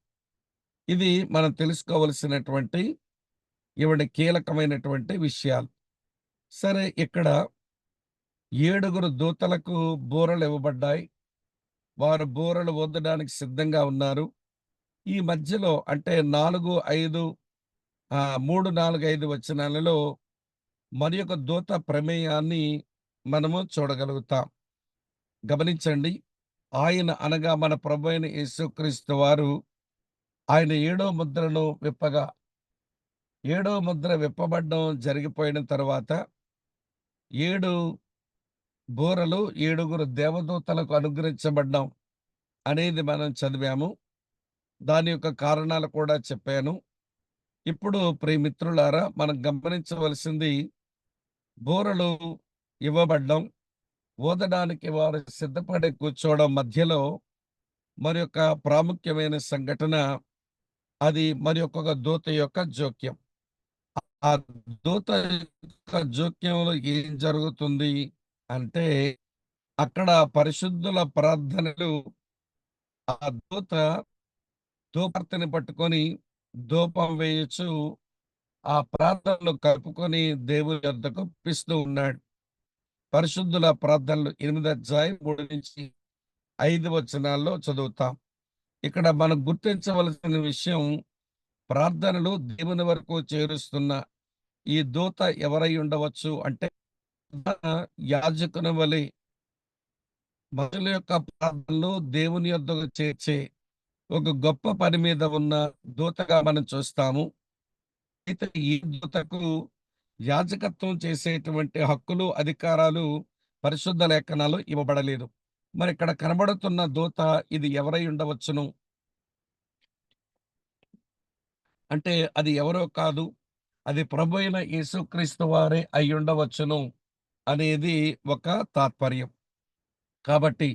ఇది మనం తెలుసుకోవలసినటువంటి కీలకమైనటువంటి విషయాలు. సరే ఇక్కడ 7 దూతలకు బూరలు ఇవ్వబడ్డాయి. వారు బూరలు ఊదడానికి సిద్ధంగా ఉన్నారు. ఈ మధ్యలో అంటే 3, 4, 5 వచనాలలో మరి ఒక దూత ప్రమేయాన్ని మనము చూడగలుగుతాం. గమనించండి. ఆయన అనగా మన ప్రభువైన యేసుక్రీస్తు వారు ఆయన ఏడో ముద్రను విప్పగా, ఏడో ముద్ర విప్పబడ్డం జరిగిపోయిన తరువాత 7 బూరలు 7 దేవదూతలకు అనుగ్రహించబడ్డం అనేది మనం చదివాము. దాని యొక్క కారణాలు కూడా చెప్పాను. ఇప్పుడు ప్రియమిత్రులారా మనం గమనించవలసింది బూరలు ఇవ్వబడ్డం, ఊదడానికి వారు సిద్ధపడి కూర్చోవడం మధ్యలో మరి యొక్క ప్రాముఖ్యమైన సంఘటన అది మరి ఒక్కొక్క దూత యొక్క జోక్యం. ఆ దూత యొక్క జోక్యంలో ఏం జరుగుతుంది అంటే, అక్కడ పరిశుద్ధుల ప్రార్థనలు ఆ దూత ధూపర్తిని పట్టుకొని ధూపం వేయుచు ఆ ప్రార్థనలు కలుపుకొని దేవుని యొద్దకు పిస్తూ ఉన్నాడు. పరిశుద్ధుల ప్రార్థనలు 8 అధ్యాయం 3-5 వచనాల్లో చదువుతాం. ఇక్కడ మనం గుర్తించవలసిన విషయం ప్రార్థనలు దేవుని వరకు చేరుస్తున్న ఈ దూత ఎవరై ఉండవచ్చు అంటే యాజకుని వలె మనుషుల యొక్క ప్రార్థనలు దేవుని యొద్దకు చేర్చే ఒక గొప్ప పని మీద ఉన్న దూతగా మనం చూస్తాము. అయితే ఈ దూతకు యాజకత్వం చేసేటువంటి హక్కులు, అధికారాలు పరిశుద్ధ లేఖనాలు ఇవ్వబడలేదు. మరి ఇక్కడ కనబడుతున్న దూత ఇది ఎవరై ఉండవచ్చును? అంటే అది ఎవరో కాదు. అది ప్రభు అయిన యేసుక్రీస్తు వారే అయ్యుండవచ్చును అనేది ఒక తాత్పర్యం. కాబట్టి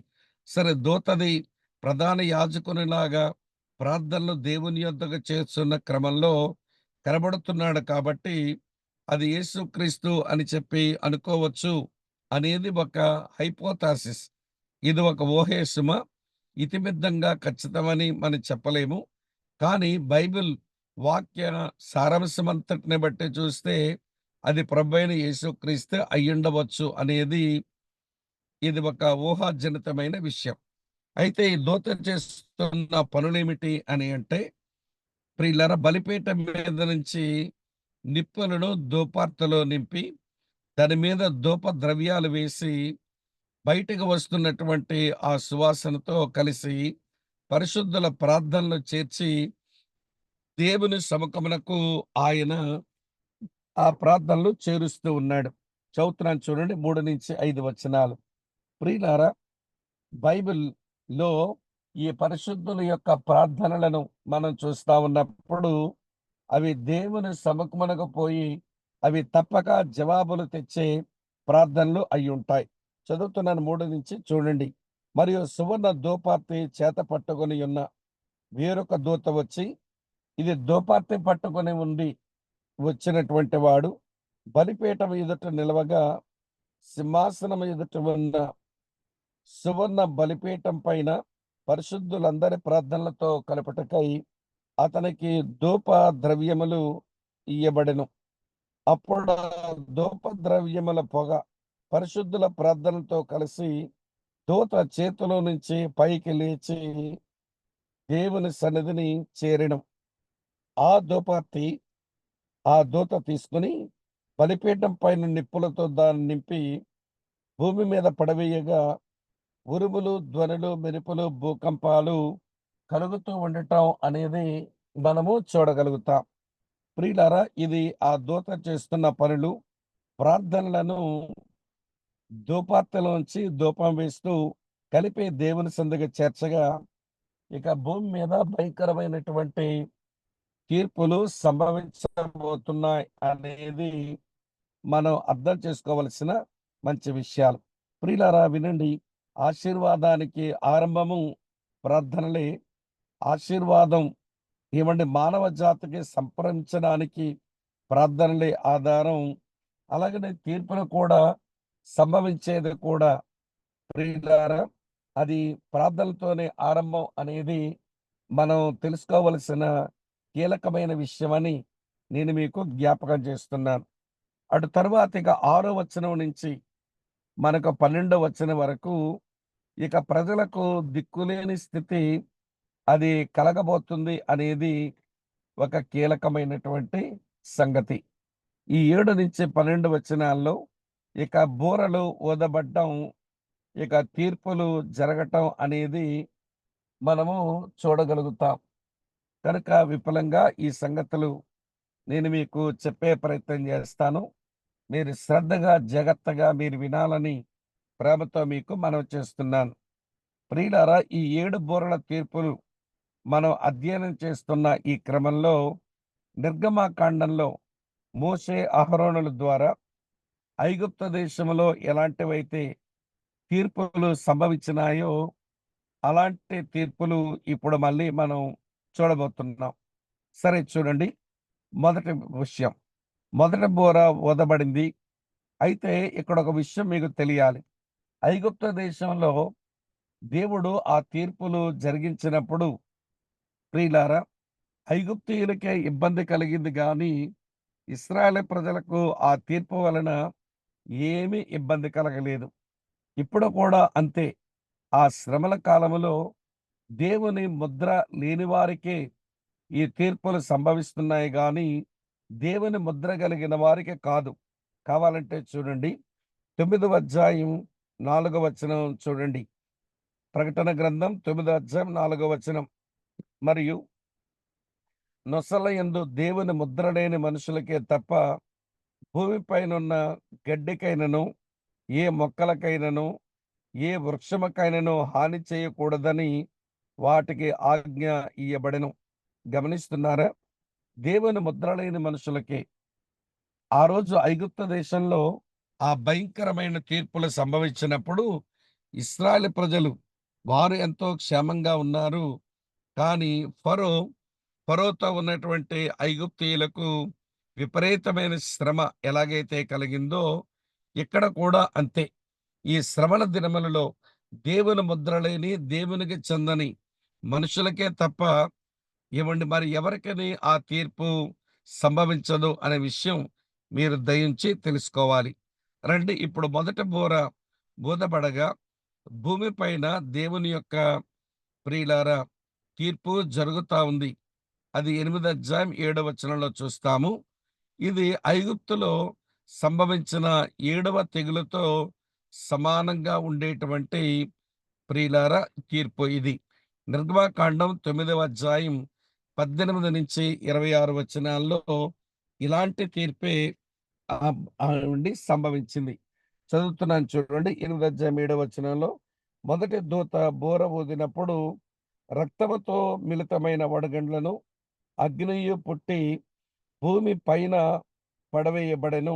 సరే దూతది ప్రధాన యాజకునిలాగా ప్రార్థనలు దేవుని యొద్దకు చేర్చున్న క్రమంలో కనబడుతున్నాడు కాబట్టి అది యేసుక్రీస్తు అని చెప్పి అనుకోవచ్చు అనేది ఒక హైపోథాసిస్. ఇది ఒక ఊహేసుమ. ఇతిమిద్దంగా ఖచ్చితమని మనం చెప్పలేము. కానీ బైబిల్ వాక్య సారాంశమంతటిని బట్టి చూస్తే అది ప్రభైన యేసుక్రీస్తు అయ్యుండవచ్చు అనేది ఇది ఒక ఊహాజనితమైన విషయం. అయితే ఈ దూత చేస్తున్న పనులేమిటి అని అంటే, ప్రియులారా బలిపీఠం మీద నుంచి నిప్పులను ధూపార్తిలో నింపి, దాని మీద ధూప ద్రవ్యాలు వేసి, బయటకు వస్తున్నటువంటి ఆ సువాసనతో కలిసి పరిశుద్ధుల ప్రార్థనలు చేర్చి దేవుని సముఖమునకు ఆయన ఆ ప్రార్థనలు చేరుస్తూ ఉన్నాడు. చదువుతున్నాను చూడండి 3-5 వచనాలు. ప్రియులారా, బైబిల్‌లో ఈ పరిశుద్ధుల యొక్క ప్రార్థనలను మనం చూస్తా ఉన్నప్పుడు అవి దేవుని సముఖమునకు పోయి అవి తప్పక జవాబులు తెచ్చే ప్రార్థనలు అయ్యుంటాయి. చదువుతున్నాను 3 నుంచి చూడండి. మరియు సువర్ణ ధూపార్తి చేత పట్టుకొని ఉన్న వేరొక దూత వచ్చి, ఇది ధూపార్తి పట్టుకొని ఉండి వచ్చినటువంటి వాడు బలిపీఠం ఎదుట నిలవగా, సింహాసనం ఎదుట ఉన్న సువర్ణ బలిపీఠం పైన పరిశుద్ధులందరి ప్రార్థనలతో కలుపుటకై అతనికి ధూప ద్రవ్యములు ఇయ్యబడెను. అప్పుడు ధూప ద్రవ్యముల పొగ పరిశుద్ధుల ప్రార్థనతో కలిసి దూత చేతిలో నుంచి పైకి లేచి దేవుని సన్నిధిని చేరెను. ఆ ధూపార్తి ఆ దూత తీసుకుని బలిపీఠం పైన నిప్పులతో దాన్ని నింపి భూమి మీద పడవేయగా, ఉరుములు, ధ్వనులు, మెరుపులు, భూకంపాలు కలుగుతూ ఉండటం అనేది మనము చూడగలుగుతాం. ప్రియులారా, ఇది ఆ దూత చేస్తున్న పనులు. ప్రార్థనలను ధూపార్తిలోంచి ధూపం వేస్తూ కలిపి దేవుని సందుకు చేర్చగా, ఇక భూమి మీద భయంకరమైనటువంటి తీర్పులు సంభవించబోతున్నాయి అనేది మనం అర్థం చేసుకోవలసిన మంచి విషయాలు. ప్రియులారా, వినండి. ఆశీర్వాదానికి ఆరంభము ప్రార్థనలే. ఆశీర్వాదం ఏమండి మానవ జాతికి సంప్రదించడానికి ప్రార్థనలే ఆధారం. అలాగనే తీర్పును కూడా సంభవించేది కూడా ప్రియులారా, అది ప్రార్థనలతోనే ఆరంభం అనేది మనం తెలుసుకోవలసిన కీలకమైన విషయమని నేను మీకు జ్ఞాపకం చేస్తున్నాను. అటు తరువాత ఇక 6వ వచనం నుంచి మనకు 12వ వచనం వరకు ఇక ప్రజలకు దిక్కులేని స్థితి అది కలగబోతుంది అనేది ఒక కీలకమైనటువంటి సంగతి. ఈ 7-12 వచనాల్లో ఇక బూరలు ఊదబడ్డం, ఇక తీర్పులు జరగటం అనేది మనము చూడగలుగుతాం. కనుక విపులంగా ఈ సంగతులు నేను మీకు చెప్పే ప్రయత్నం చేస్తాను. మీరు శ్రద్ధగా, జాగ్రత్తగా మీరు వినాలని ప్రేమతో మీకు మనవి చేస్తున్నాను. ప్రియులారా, ఈ 7 బూరల తీర్పులు మనం అధ్యయనం చేస్తున్న ఈ క్రమంలో నిర్గమకాండంలో మోషే, అహరోనుల ద్వారా ఐగుప్తు దేశంలో ఎలాంటివైతే తీర్పులు సంభవించినాయో అలాంటి తీర్పులు ఇప్పుడు మళ్ళీ మనం చూడబోతున్నాం. సరే చూడండి. మొదటి విషయం, మొదటి బూర ఊదబడింది. అయితే ఇక్కడ ఒక విషయం మీకు తెలియాలి. ఐగుప్తు దేశంలో దేవుడు ఆ తీర్పులు జరిగించినప్పుడు ప్రియులారా, ఐగుప్తీయులకే ఇబ్బంది కలిగింది గాని ఇశ్రాయేలు ప్రజలకు ఆ తీర్పు వలన ఏమీ ఇబ్బంది కలగలేదు. ఇప్పుడు కూడా అంతే. ఆ శ్రమల కాలములో దేవుని ముద్ర లేని వారికే ఈ తీర్పులు సంభవిస్తున్నాయి గాని దేవుని ముద్ర కలిగిన వారికి కాదు. కావాలంటే చూడండి, 9వ అధ్యాయం 4వ వచనం చూడండి. ప్రకటన గ్రంథం 9వ అధ్యాయం 4వ వచనం. మరియు నొసల యందు దేవుని ముద్ర లేని మనుషులకే తప్ప భూమిపైనున్న గడ్డికైనను ఏ మొక్కలకైనను ఏ వృక్షముకైనను హాని చేయకూడదని వాటికి ఆజ్ఞ ఇయ్యబడెను. గమనిస్తున్నారా? దేవుని ముద్ర లేని మనుషులకి ఆ రోజు ఐగుప్తు దేశంలో ఆ భయంకరమైన తీర్పులు సంభవించినప్పుడు ఇశ్రాయేలు ప్రజలు వారు ఎంతో క్షేమంగా ఉన్నారు. కానీ ఫరోతో ఉన్నటువంటి ఐగుప్తీయులకు విపరీతమైన శ్రమ ఎలాగైతే కలిగిందో ఇక్కడ కూడా అంతే. ఈ శ్రమల దినములలో దేవుని ముద్ర లేని, దేవునికి చెందని మనుషులకే తప్ప ఏవండి మరి ఎవరికని ఆ తీర్పు సంభవించదు అనే విషయం మీరు దయించి తెలుసుకోవాలి. రండి, ఇప్పుడు మొదటి బూర ఊదబడగా భూమి పైన దేవుని యొక్క ప్రియులారా తీర్పు జరుగుతా ఉంది. అది 8వ అధ్యాయం 7వ వచనంలో చూస్తాము. ఇది ఐగుప్తులో సంభవించిన 7వ తెగులుతో సమానంగా ఉండేటువంటి ప్రియులారా తీర్పు ఇది. నిర్గమాకాండం 9వ అధ్యాయం 18-26 వచనాల్లో ఇలాంటి తీర్పే నుండి సంభవించింది. చదువుతున్నాను చూడండి. 8వ అధ్యాయం 7వ వచనంలో, మొదటి దూత బూర ఊదినప్పుడు రక్తముతో మిళితమైన వడగండ్లను అగ్నియు పుట్టి భూమి పైన పడవేయబడెను.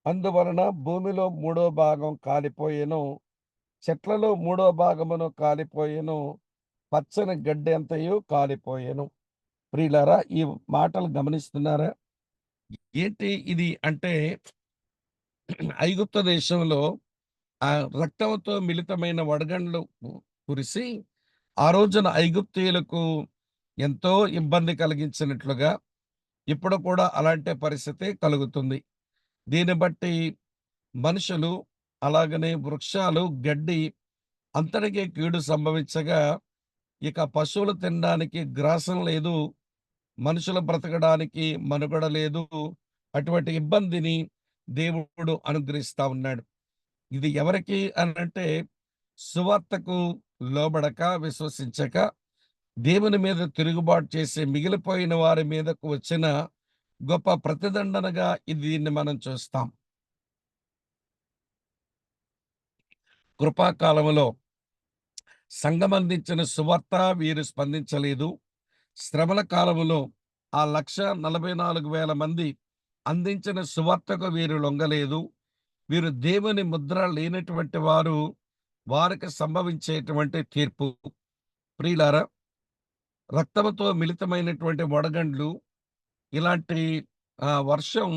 అందువలన భూమిలో మూడో భాగం కాలిపోయెను. చెట్లలో మూడో భాగమును కాలిపోయెను. పచ్చని గడ్డి అంతయు కాలిపోయెను. ప్రియులారా, ఈ మాటలు గమనిస్తున్నారా? ఏంటి ఇది అంటే, ఐగుప్తు దేశంలో రక్తంతో మిళితమైన వడగండ్లు కురిసి, ఆ రోజున ఐగుప్తీయులకు ఎంతో ఇబ్బంది కలిగించినట్లుగా ఇప్పుడు కూడా అలాంటి పరిస్థితి కలుగుతుంది. దీన్ని బట్టి మనుషులు, అలాగనే వృక్షాలు, గడ్డి అంతటికి కీడు సంభవించగా, ఇక పశువులు తినడానికి గ్రాసం లేదు. మనుషులు బ్రతకడానికి మనుగడ లేదు. అటువంటి ఇబ్బందిని దేవుడు అనుగ్రహిస్తా ఉన్నాడు. ఇది ఎవరికి అనంటే, సువార్తకు లోబడక, విశ్వసించక, దేవుని మీద తిరుగుబాటు చేసి మిగిలిపోయిన వారి మీదకు వచ్చిన గొప్ప ప్రతిదండనగా దీన్ని మనం చూస్తాం. కృపాకాలములో సంఘం అందించిన సువార్త వీరు స్పందించలేదు. శ్రమల కాలములో ఆ 1,44,000 మంది అందించిన సువార్తకు వీరు లొంగలేదు. వీరు దేవుని ముద్ర లేనటువంటి వారు, వారికి సంభవించేటువంటి తీర్పు. ప్రియులారా, రక్తముతో మిళితమైనటువంటి వడగండ్లు, ఇలాంటి వర్షం,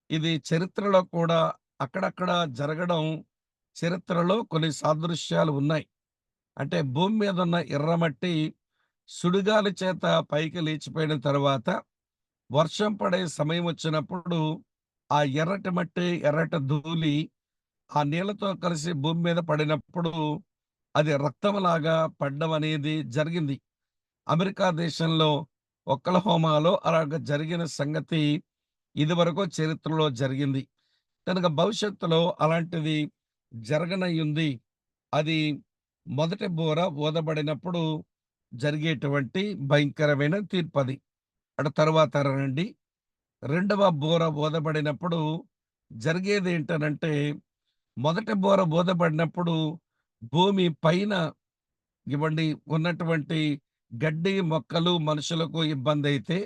ఇది చరిత్రలో కూడా అక్కడక్కడ జరగడం, చరిత్రలో కొన్ని సాదృశ్యాలు ఉన్నాయి. అంటే భూమి మీద ఉన్న ఎర్రమట్టి సుడిగాలి చేత పైకి లేచిపోయిన తరువాత వర్షం పడే సమయం వచ్చినప్పుడు ఆ ఎర్రటి మట్టి, ఎర్రటి ధూళి ఆ నీళ్ళతో కలిసి భూమి మీద పడినప్పుడు అది రక్తంలాగా పడడం అనేది జరిగింది. అమెరికా దేశంలో ఒక్లహోమాలో అలాగ జరిగిన సంగతి ఇదివరకు చరిత్రలో జరిగింది. కనుక భవిష్యత్తులో అలాంటిది జరగనయ్యుంది. అది మొదటి బూర ఊదబడినప్పుడు జరిగేటువంటి భయంకరమైన తీర్పది. అటు తరువాత రండి, రెండవ బూర ఊదబడినప్పుడు జరిగేదేంటనంటే, మొదటి బూర ఊదబడినప్పుడు భూమి పైన ఇవ్వండి ఉన్నటువంటి గడ్డి, మొక్కలు, మనుషులకు ఇబ్బందైతే,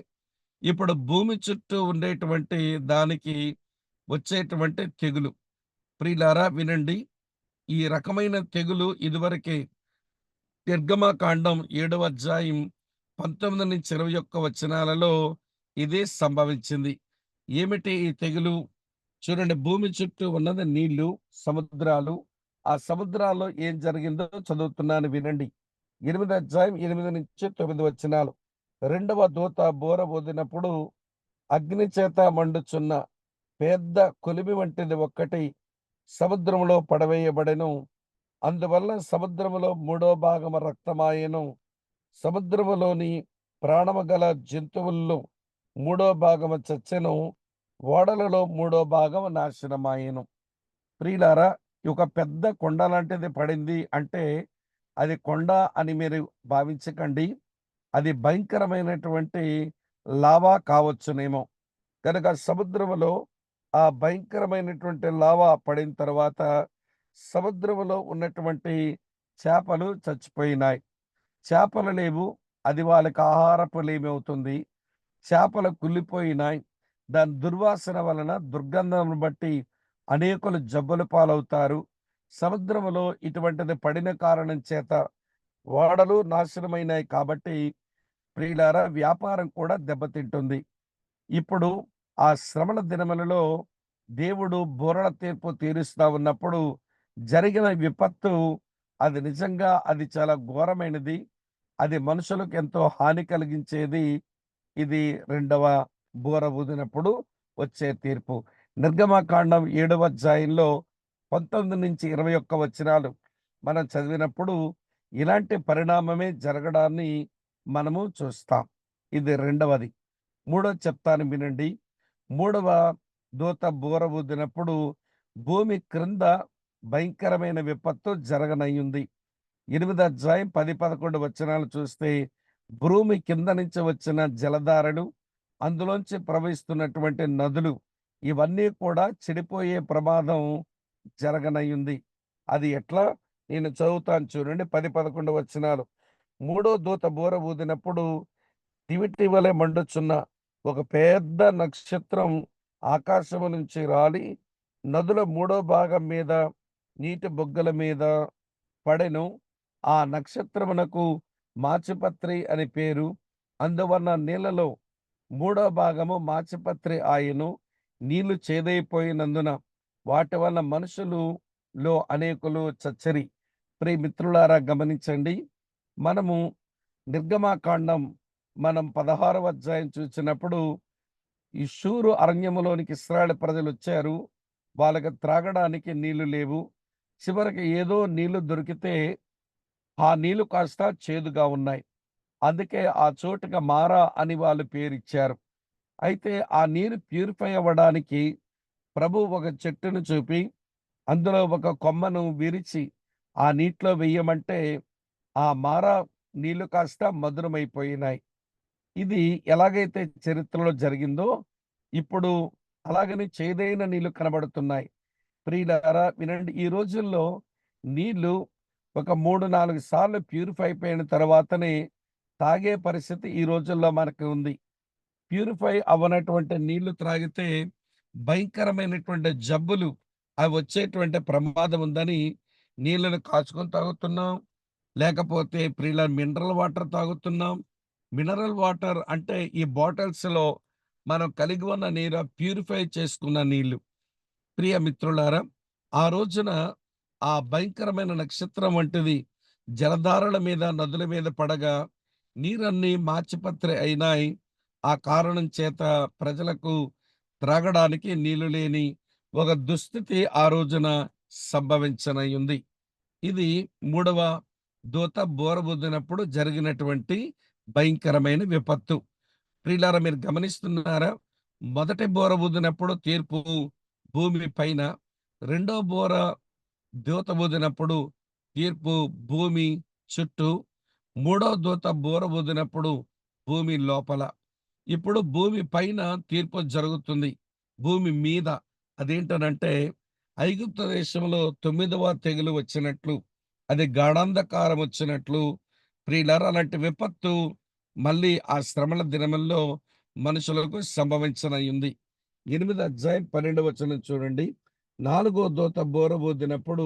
ఇప్పుడు భూమి చుట్టూ ఉండేటువంటి దానికి వచ్చేటువంటి తెగులు. ప్రియులారా వినండి. ఈ రకమైన తెగులు ఇదివరకే నిర్గమకాండం 7వ అధ్యాయం 19-21 వచనాలలో ఇదే సంభవించింది. ఏమిటి ఈ తెగులు? చూడండి, భూమి చుట్టూ ఉన్నది నీళ్లు, సముద్రాలు. ఆ సముద్రాల్లో ఏం జరిగిందో చదువుతున్నాను వినండి. 8వ అధ్యాయం 8-9 వచనాలు. రెండవ దూత బూర ఊదినప్పుడు అగ్ని చేత మండుచున్న పెద్ద కొలిమి వంటిది ఒక్కటి సముద్రంలో పడవేయబడెను. అందువల్ల సముద్రములో మూడో భాగము రక్తమాయెను. సముద్రములోని ప్రాణము గల జంతువుల్లో మూడో భాగము చచ్చెను. ఓడలలో మూడో భాగము నాశనమాయెను. ప్రియులారా, ఈ ఒక పెద్ద కొండ లాంటిది పడింది అంటే, అది కొండ అని మీరు భావించకండి. అది భయంకరమైనటువంటి లావా కావచ్చునేమో. కనుక సముద్రములో ఆ భయంకరమైనటువంటి లావా పడిన తర్వాత సముద్రములో ఉన్నటువంటి చేపలు చచ్చిపోయినాయి. చేపలు లేవు. అది వాళ్ళకి ఆహారపు లేమవుతుంది. చేపలు కుళ్ళిపోయినాయి. దాని దుర్వాసన వలన, దుర్గంధమును బట్టి అనేకులు జబ్బుల పాలవుతారు. సముద్రములో ఇటువంటిది పడిన కారణం చేత ఓడలు నాశనమైనాయి కాబట్టి, ప్రియులారా, వ్యాపారం కూడా దెబ్బతింటుంది. ఇప్పుడు ఆ శ్రమల దినములలో దేవుడు బూరల తీర్పు తీరుస్తా ఉన్నప్పుడు జరిగిన విపత్తు, అది నిజంగా అది చాలా ఘోరమైనది. అది మనుషులకు ఎంతో హాని కలిగించేది. ఇది రెండవ బూర ఊదినప్పుడు వచ్చే తీర్పు. నిర్గమకాండం 7వ అధ్యాయంలో 19-21 వచనాలు మనం చదివినప్పుడు ఇలాంటి పరిణామమే జరగడాన్ని మనము చూస్తాం. ఇది రెండవది. మూడోది చెప్తాను వినండి. మూడవ దూత బూర ఊదినప్పుడు భూమి క్రింద భయంకరమైన విపత్తు జరగనయ్యుంది. 8 అధ్యాయం 10, 11 వచనాలు చూస్తే భూమి కింద నుంచి వచ్చిన జలధారలు, అందులోంచి ప్రవహిస్తున్నటువంటి నదులు ఇవన్నీ కూడా చెడిపోయే ప్రమాదం జరగనయ్యుంది. అది ఎట్లా? నేను చదువుతాను చూడండి 10, 11 వచనాలు. మూడో దూత బూర ఊదినప్పుడు దివిటి వలె మండుచున్న ఒక పెద్ద నక్షత్రం ఆకాశము నుంచి రాలి నదుల మూడో భాగం మీద, నీటి బుగ్గల మీద పడెను. ఆ నక్షత్రమునకు మాచిపత్రి అని పేరు. అందువలన నీళ్లలో మూడో భాగము మాచిపత్రి ఆయెను. నీళ్లు చేదైపోయినందున వాటి వలన మనుషులలో అనేకులు చచ్చిరి. ప్రియమిత్రులారా గమనించండి. మనము నిర్గమాకాండం మనం 16వ అధ్యాయం చూసినప్పుడు ఈ షూరు అరణ్యములోనికి ఇశ్రాయేలు ప్రజలొచ్చారు. వాళ్ళకి త్రాగడానికి నీళ్లు లేవు. చివరికి ఏదో నీళ్లు దొరికితే ఆ నీళ్లు కాస్త చేదుగా ఉన్నాయి. అందుకే ఆ చోటుకి మారా అని వాళ్ళు పేరిచ్చారు. అయితే ఆ నీరు ప్యూరిఫై అవ్వడానికి ప్రభువు ఒక చెట్టును చూపి, అందులో ఒక కొమ్మను విరిచి ఆ నీటిలో వెయ్యమంటే, ఆ మారా నీళ్లు కాస్త మధురమైపోయినాయి. ఇది ఎలాగైతే చరిత్రలో జరిగిందో, ఇప్పుడు అలాగని చేదైన నీళ్లు కనబడుతున్నాయి. ప్రియులారా వినండి. ఈ రోజుల్లో నీళ్లు ఒక 3, 4 సార్లు ప్యూరిఫై అయిపోయిన తర్వాతనే తాగే పరిస్థితి ఈ రోజుల్లో మనకు ఉంది. ప్యూరిఫై అవ్వనటువంటి నీళ్లు త్రాగితే భయంకరమైనటువంటి జబ్బులు అవి వచ్చేటువంటి ప్రమాదం ఉందని నీళ్ళను కాచుకొని తాగుతున్నాం. లేకపోతే ప్రియుల మినరల్ వాటర్ తాగుతున్నాం. మినరల్ వాటర్ అంటే ఈ బాటిల్స్‌లో మనం కలిగి ఉన్న నీరు ప్యూరిఫై చేసుకున్న నీళ్లు. ప్రియ మిత్రులారా, ఆ రోజున ఆ భయంకరమైన నక్షత్రం వంటిది జలధారల మీద, నదుల మీద పడగా నీరన్నీ మాచిపత్రి అయినాయి. ఆ కారణం చేత ప్రజలకు త్రాగడానికి నీళ్లు లేని ఒక దుస్థితి ఆ రోజున సంభవించనయ్యుంది. ఇది మూడవ దూత బూరబూదినప్పుడు జరిగినటువంటి భయంకరమైన విపత్తు. ప్రియులారా మీరు గమనిస్తున్నారా? మొదటి బూర ఊదినప్పుడు తీర్పు భూమి పైన, రెండో బూర దూత ఊదినప్పుడు తీర్పు భూమి చుట్టూ, మూడో దూత బూర ఊదినప్పుడు భూమి లోపల. ఇప్పుడు భూమి పైన తీర్పు జరుగుతుంది. భూమి మీద అదేంటనంటే ఐగుప్తు దేశంలో 9వ తెగులు వచ్చినట్లు, అది గాఢాంధకారం వచ్చినట్లు ప్రియులారా అలాంటి విపత్తు మళ్ళీ ఆ శ్రమల దినముల్లో మనుషులకు సంభవించనయ్యుంది. 8 అధ్యాయం 12 వచనం చూడండి. నాలుగో దూత బూర ఊదినప్పుడు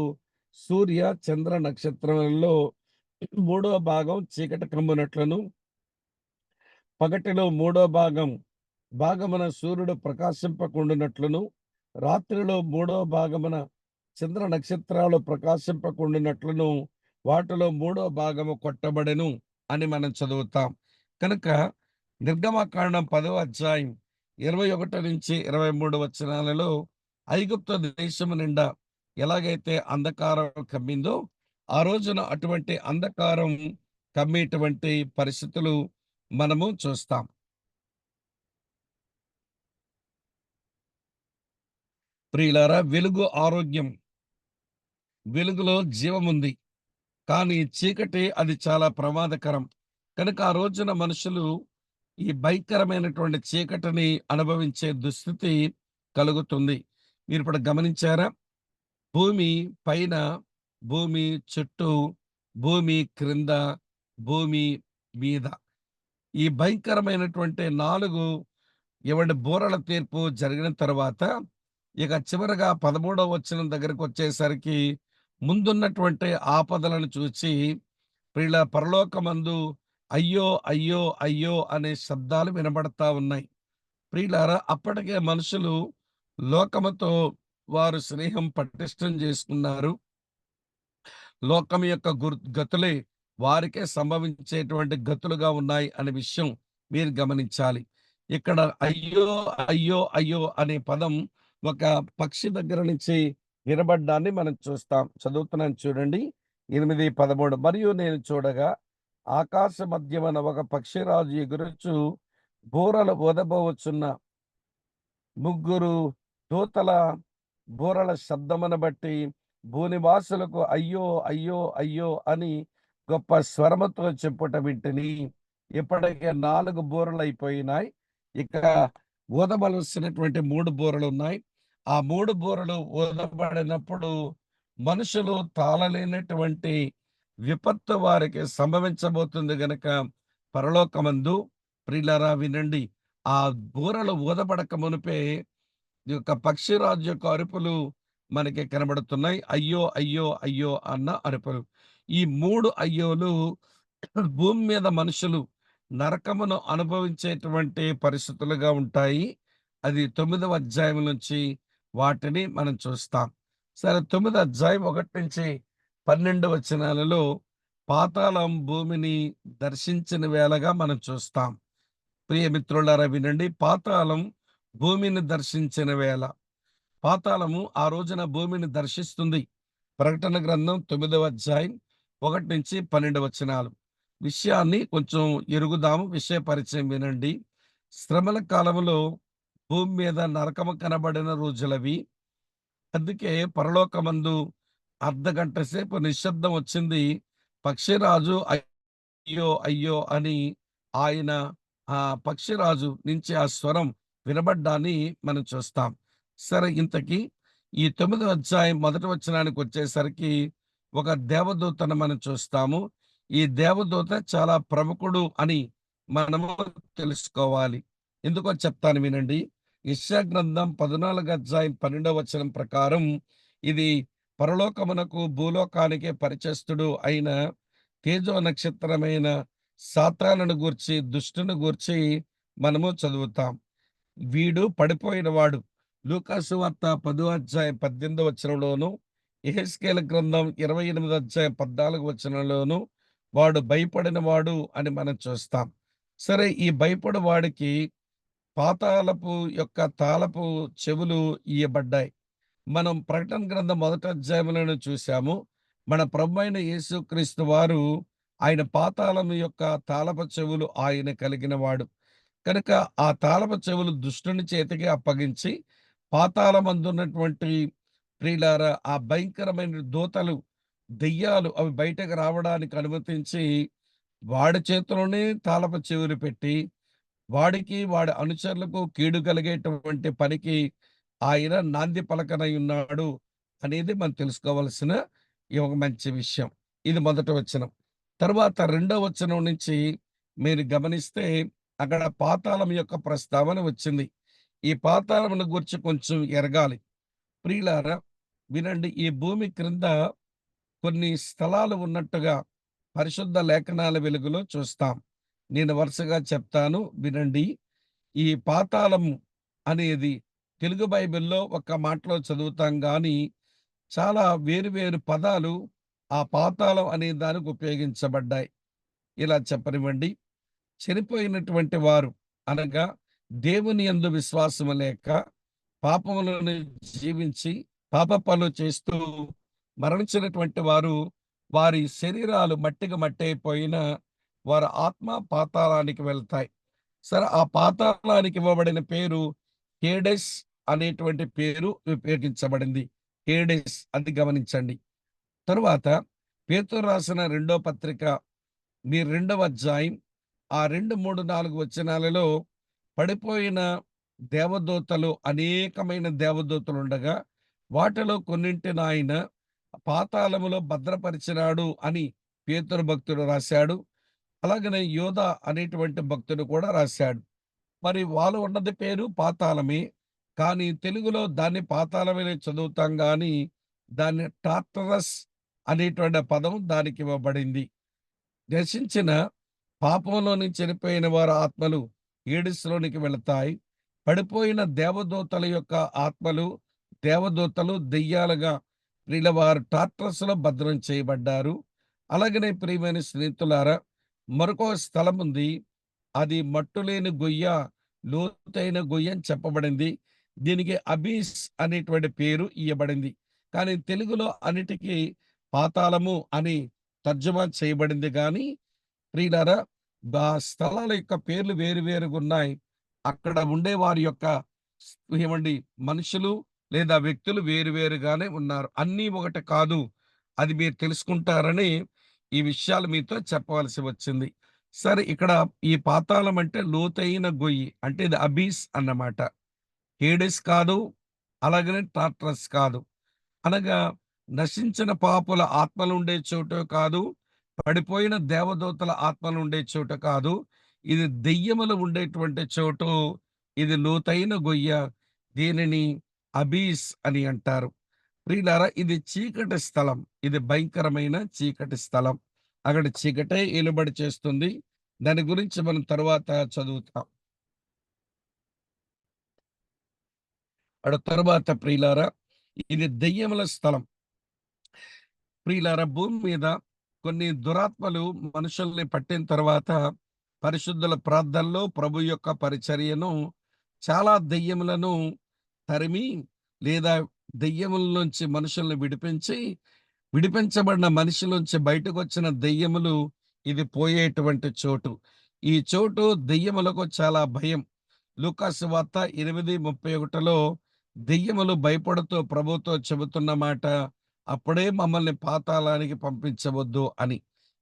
సూర్య, చంద్ర నక్షత్రములలో మూడో భాగం చీకటి కమ్మునట్లును, పగటిలో మూడో భాగమున సూర్యుడు ప్రకాశింపకుండునట్లును, రాత్రిలో మూడో భాగమున చంద్ర నక్షత్రాలు ప్రకాశింపకుండునట్లును వాటిలో మూడో భాగము కొట్టబడెను అని మనం చదువుతాం. కనుక నిర్గమకాండం 10వ అధ్యాయం 21-23 వచనాలలో ఐగుప్తు దేశము నిండా ఎలాగైతే అంధకారం కమ్మిందో, ఆ రోజున అటువంటి అంధకారం కమ్మేటువంటి పరిస్థితులు మనము చూస్తాం. ప్రియులారా వెలుగు ఆరోగ్యం, వెలుగులో జీవముంది. కానీ చీకటి అది చాలా ప్రమాదకరం. కనుక ఆ రోజున మనుషులు ఈ భయంకరమైనటువంటి చీకటిని అనుభవించే దుస్థితి కలుగుతుంది. మీరిప్పుడు గమనించారా? భూమి పైన, భూమి చుట్టూ, భూమి క్రింద, భూమి మీద. ఈ భయంకరమైనటువంటి 4 ఎవడి బూరల తీర్పు జరిగిన తర్వాత, ఇక చివరగా 13వ వచనం దగ్గరకొచ్చేసరికి ముందున్నటువంటి ఆపదలను చూచి ప్రియుల పరలోకమందు అయ్యో! అయ్యో! అయ్యో! అనే శబ్దాలు వినబడతా ఉన్నాయి. ప్రియులారా అప్పటికే మనుషులు లోకముతో వారు స్నేహం పటిష్టం చేసుకున్నారు. లోకం యొక్క గతులే వారికే సంభవించేటువంటి గతులుగా ఉన్నాయి అనే విషయం మీరు గమనించాలి. ఇక్కడ అయ్యో! అయ్యో! అయ్యో! అనే పదం ఒక పక్షి దగ్గర నుంచి వినబడ్డాన్ని మనం చూస్తాం. చదువుతున్నాను చూడండి. 8, 13 మరియు నేను చూడగా ఆకాశ మధ్యమున ఒక పక్షిరాజు ఎగురుచు బూరలు ఊదబోవచ్చున్న ముగ్గురు దూతల బూరల శబ్దమును బట్టి భూనివాసులకు అయ్యో! అయ్యో! అయ్యో! అని గొప్ప స్వరముతో చెప్పుట వింటిని. ఇప్పటికే 4 బూరలయిపోయినాయి. ఇక ఊదవలసినటువంటి 3 బూరలున్నాయి. ఆ 3 బూరలు ఊదబడినప్పుడు మనుషులు తాళలేనటువంటి విపత్తు వారికి సంభవించబోతుంది గనక పరలోకమందు ప్రియులారా వినండి. ఆ బూరలు ఊదబడక మునుపే ఈ యొక్క పక్షిరాజు యొక్క అరుపులు మనకి కనబడుతున్నాయి. అయ్యో! అయ్యో! అయ్యో! అన్న అరుపులు. ఈ 3 అయ్యోలు భూమి మీద మనుషులు నరకమును అనుభవించేటువంటి పరిస్థితులుగా ఉంటాయి. అది 9వ అధ్యాయం నుంచి వాటిని మనం చూస్తాం. సరే 9వ అధ్యాయం 1-12 వచనాలలో పాతాళం భూమిని దర్శించిన వేళగా మనం చూస్తాం. ప్రియమిత్రులారా వినండి. పాతాళం భూమిని దర్శించిన వేళ. పాతాళము ఆ రోజున భూమిని దర్శిస్తుంది. ప్రకటన గ్రంథం 9వ అధ్యాయం 1-12 వచనాలు. విషయాన్ని కొంచెం ఎరుగుదాము. విషయ పరిచయం వినండి. శ్రమల కాలములో భూమి మీద నరకము కనబడిన రోజులవి. అందుకే పరలోకమందు అర్ధగంట సేపు నిశ్శబ్దం వచ్చింది. పక్షిరాజు అయ్యో! అయ్యో! అని ఆయన పక్షిరాజు నుంచి ఆ స్వరం వినబడ్డాన్ని మనం చూస్తాం. సరే ఇంతకీ ఈ 9వ అధ్యాయం మొదటి వచనానికొచ్చేసరికి ఒక దేవదూతను మనం చూస్తాము. ఈ దేవదూత చాలా ప్రముఖుడు అని మనము తెలుసుకోవాలి. ఎందుకో చెప్తాను వినండి. యెషయా గ్రంథం 14 అధ్యాయం 12వ వచనం ప్రకారం ఇది పరలోకమునకు, భూలోకానికే పరిచయస్తుడు అయిన తేజో నక్షత్రమైన సాతానును గూర్చి, దుష్టుని గూర్చి మనము చదువుతాం. వీడు పడిపోయినవాడు. లూకాసు వార్త 10 అధ్యాయం 18 వచనంలోను, యెహెజ్కేలు గ్రంథం 28 అధ్యాయం 14 వచనంలోను వాడు భయపడినవాడు అని మనం చూస్తాం. సరే ఈ భయపడు వాడికి పాతాళపు యొక్క తాళపు చెవులు ఇయ్యబడ్డాయి. మనం ప్రకటన గ్రంథం మొదటి అధ్యాయంలోనే చూసాము. మన ప్రభువైన యేసుక్రీస్తు వారు ఆయన పాతాళం యొక్క తాళపు చెవులు ఆయన కలిగిన వాడు. కనుక ఆ తాళపు చెవులు దుష్టుని చేతికి అప్పగించి పాతాళమందున్నటువంటి ప్రియులారా ఆ భయంకరమైన దూతలు, దెయ్యాలు అవి బయటకు రావడానికి అనుమతించి వాడి చేతిలోనే తాళపు చెవులు పెట్టి వాడికి, వాడి అనుచరులకు కీడు కలిగేటువంటి పనికి ఆయన నాంది పలకనై ఉన్నాడు అనేది మనం తెలుసుకోవాల్సిన ఈ ఒక మంచి విషయం. ఇది మొదటి వచనం. తరువాత రెండో వచనం నుంచి మీరు గమనిస్తే అక్కడ పాతాళం యొక్క ప్రస్తావన వచ్చింది. ఈ పాతాళమును గూర్చి కొంచెం ఎరగాలి. ప్రియులారా వినండి. ఈ భూమి క్రింద కొన్ని స్థలాలు ఉన్నట్టుగా పరిశుద్ధ లేఖనాల వెలుగులో చూస్తాం. నేను వరుసగా చెప్తాను వినండి. ఈ పాతాళము అనేది తెలుగు బైబిల్‌లో ఒక మాటలో చదువుతాం గానీ, చాలా వేరు వేరు పదాలు ఆ పాతాళం అనే దానికి ఉపయోగించబడ్డాయి. ఇలా చెప్పనివ్వండి. చనిపోయినటువంటి వారు అనగా దేవుని యందు విశ్వాసము లేక పాపములను జీవించి పాప పనులు చేస్తూ మరణించినటువంటి వారు వారి శరీరాలు మట్టికి మట్టయిపోయినా వారి ఆత్మ పాతాళానికి వెళ్తాయి. సరే ఆ పాతాళానికి ఇవ్వబడిన పేరు హేడెస్ అనేటువంటి పేరు ఉపయోగించబడింది. హేడెస్ అది గమనించండి. తరువాత పేతురు రాసిన రెండో పత్రిక మీ 2వ అధ్యాయం ఆ 2, 3, 4 వచనాలలో పడిపోయిన దేవదూతలు అనేకమైన దేవదూతలుండగా వాటిలో కొన్నింటిని ఆయన పాతాళములో భద్రపరిచినాడు అని పేతురు భక్తుడు రాశాడు. అలాగనే యోధ అనేటువంటి భక్తుడు కూడా రాశాడు. మరి వాళ్ళు ఉన్నది పేరు పాతాళమే. కానీ తెలుగులో దాన్ని పాతాళమనే చదువుతాం గానీ దాన్ని టార్టరస్ అనేటువంటి పదం దానికి ఇవ్వబడింది. నశించిన పాపంలోని చనిపోయిన వారి ఆత్మలు ఏడిస్‌లోనికి వెళతాయి. పడిపోయిన దేవదూతల యొక్క ఆత్మలు, దేవదూతలు దెయ్యాలుగా వీళ్ళ వారు టార్టరస్‌లో భద్రం చేయబడ్డారు. అలాగనే ప్రియమైన స్నేహితులారా మరొక స్థలముంది. అది మట్టులేని గొయ్య, లోతైన గొయ్య అని చెప్పబడింది. దీనికి అబీస్ అనేటువంటి పేరు ఇయ్యబడింది. కానీ తెలుగులో అన్నిటికీ పాతాళము అని తర్జుమా చేయబడింది గానీ ప్రియులారా ఆ స్థలాల యొక్క పేర్లు వేరు వేరుగున్నాయి. అక్కడ ఉండే వారి యొక్క ఏమండి మనుషులు లేదా వ్యక్తులు వేరు వేరుగానే ఉన్నారు. అన్నీ ఒకటి కాదు. అది మీరు తెలుసుకుంటారని ఈ విషయాలు మీతో చెప్పవలసి వచ్చింది. సరే, ఇక్కడ ఈ పాతాళం అంటే లోతైన గొయ్యి. అంటే ఇది అబీస్ అన్నమాట. హేడెస్ కాదు, అలాగనే టార్టరస్ కాదు. అనగా నశించిన పాపుల ఆత్మలుండే చోటు కాదు, పడిపోయిన దేవదూతల ఆత్మలుండే చోటు కాదు. ఇది దెయ్యములు ఉండేటువంటి చోటు. ఇది లోతైన గొయ్య. దీనిని అబీస్ అని అంటారు. ప్రియులారా, ఇది చీకటి స్థలం. ఇది భయంకరమైన చీకటి స్థలం. అక్కడ చీకటే ఏలుబడి చేస్తుంది. దాని గురించి మనం తరువాత చదువుతాం. తరువాత ప్రియులారా, ఇది దెయ్యముల స్థలం. ప్రియులారా, భూమి మీద కొన్ని దురాత్మలు మనుషుల్ని పట్టిన తర్వాత పరిశుద్ధుల ప్రార్థనలో ప్రభు యొక్క పరిచర్యను చాలా దెయ్యములను తరిమి, లేదా దెయ్యముల నుంచి మనుషుల్ని విడిపించి, విడిపించబడిన మనిషిలోంచి బయటకొచ్చిన దెయ్యములు ఇది పోయేటువంటి చోటు. ఈ చోటు దెయ్యములకు చాలా భయం. లూకాసు వార్త 8:31లో దెయ్యములు భయపడుతూ ప్రభుతో చెబుతున్న మాట, అప్పుడే మమ్మల్ని పాతాళానికి పంపించవద్దు అని.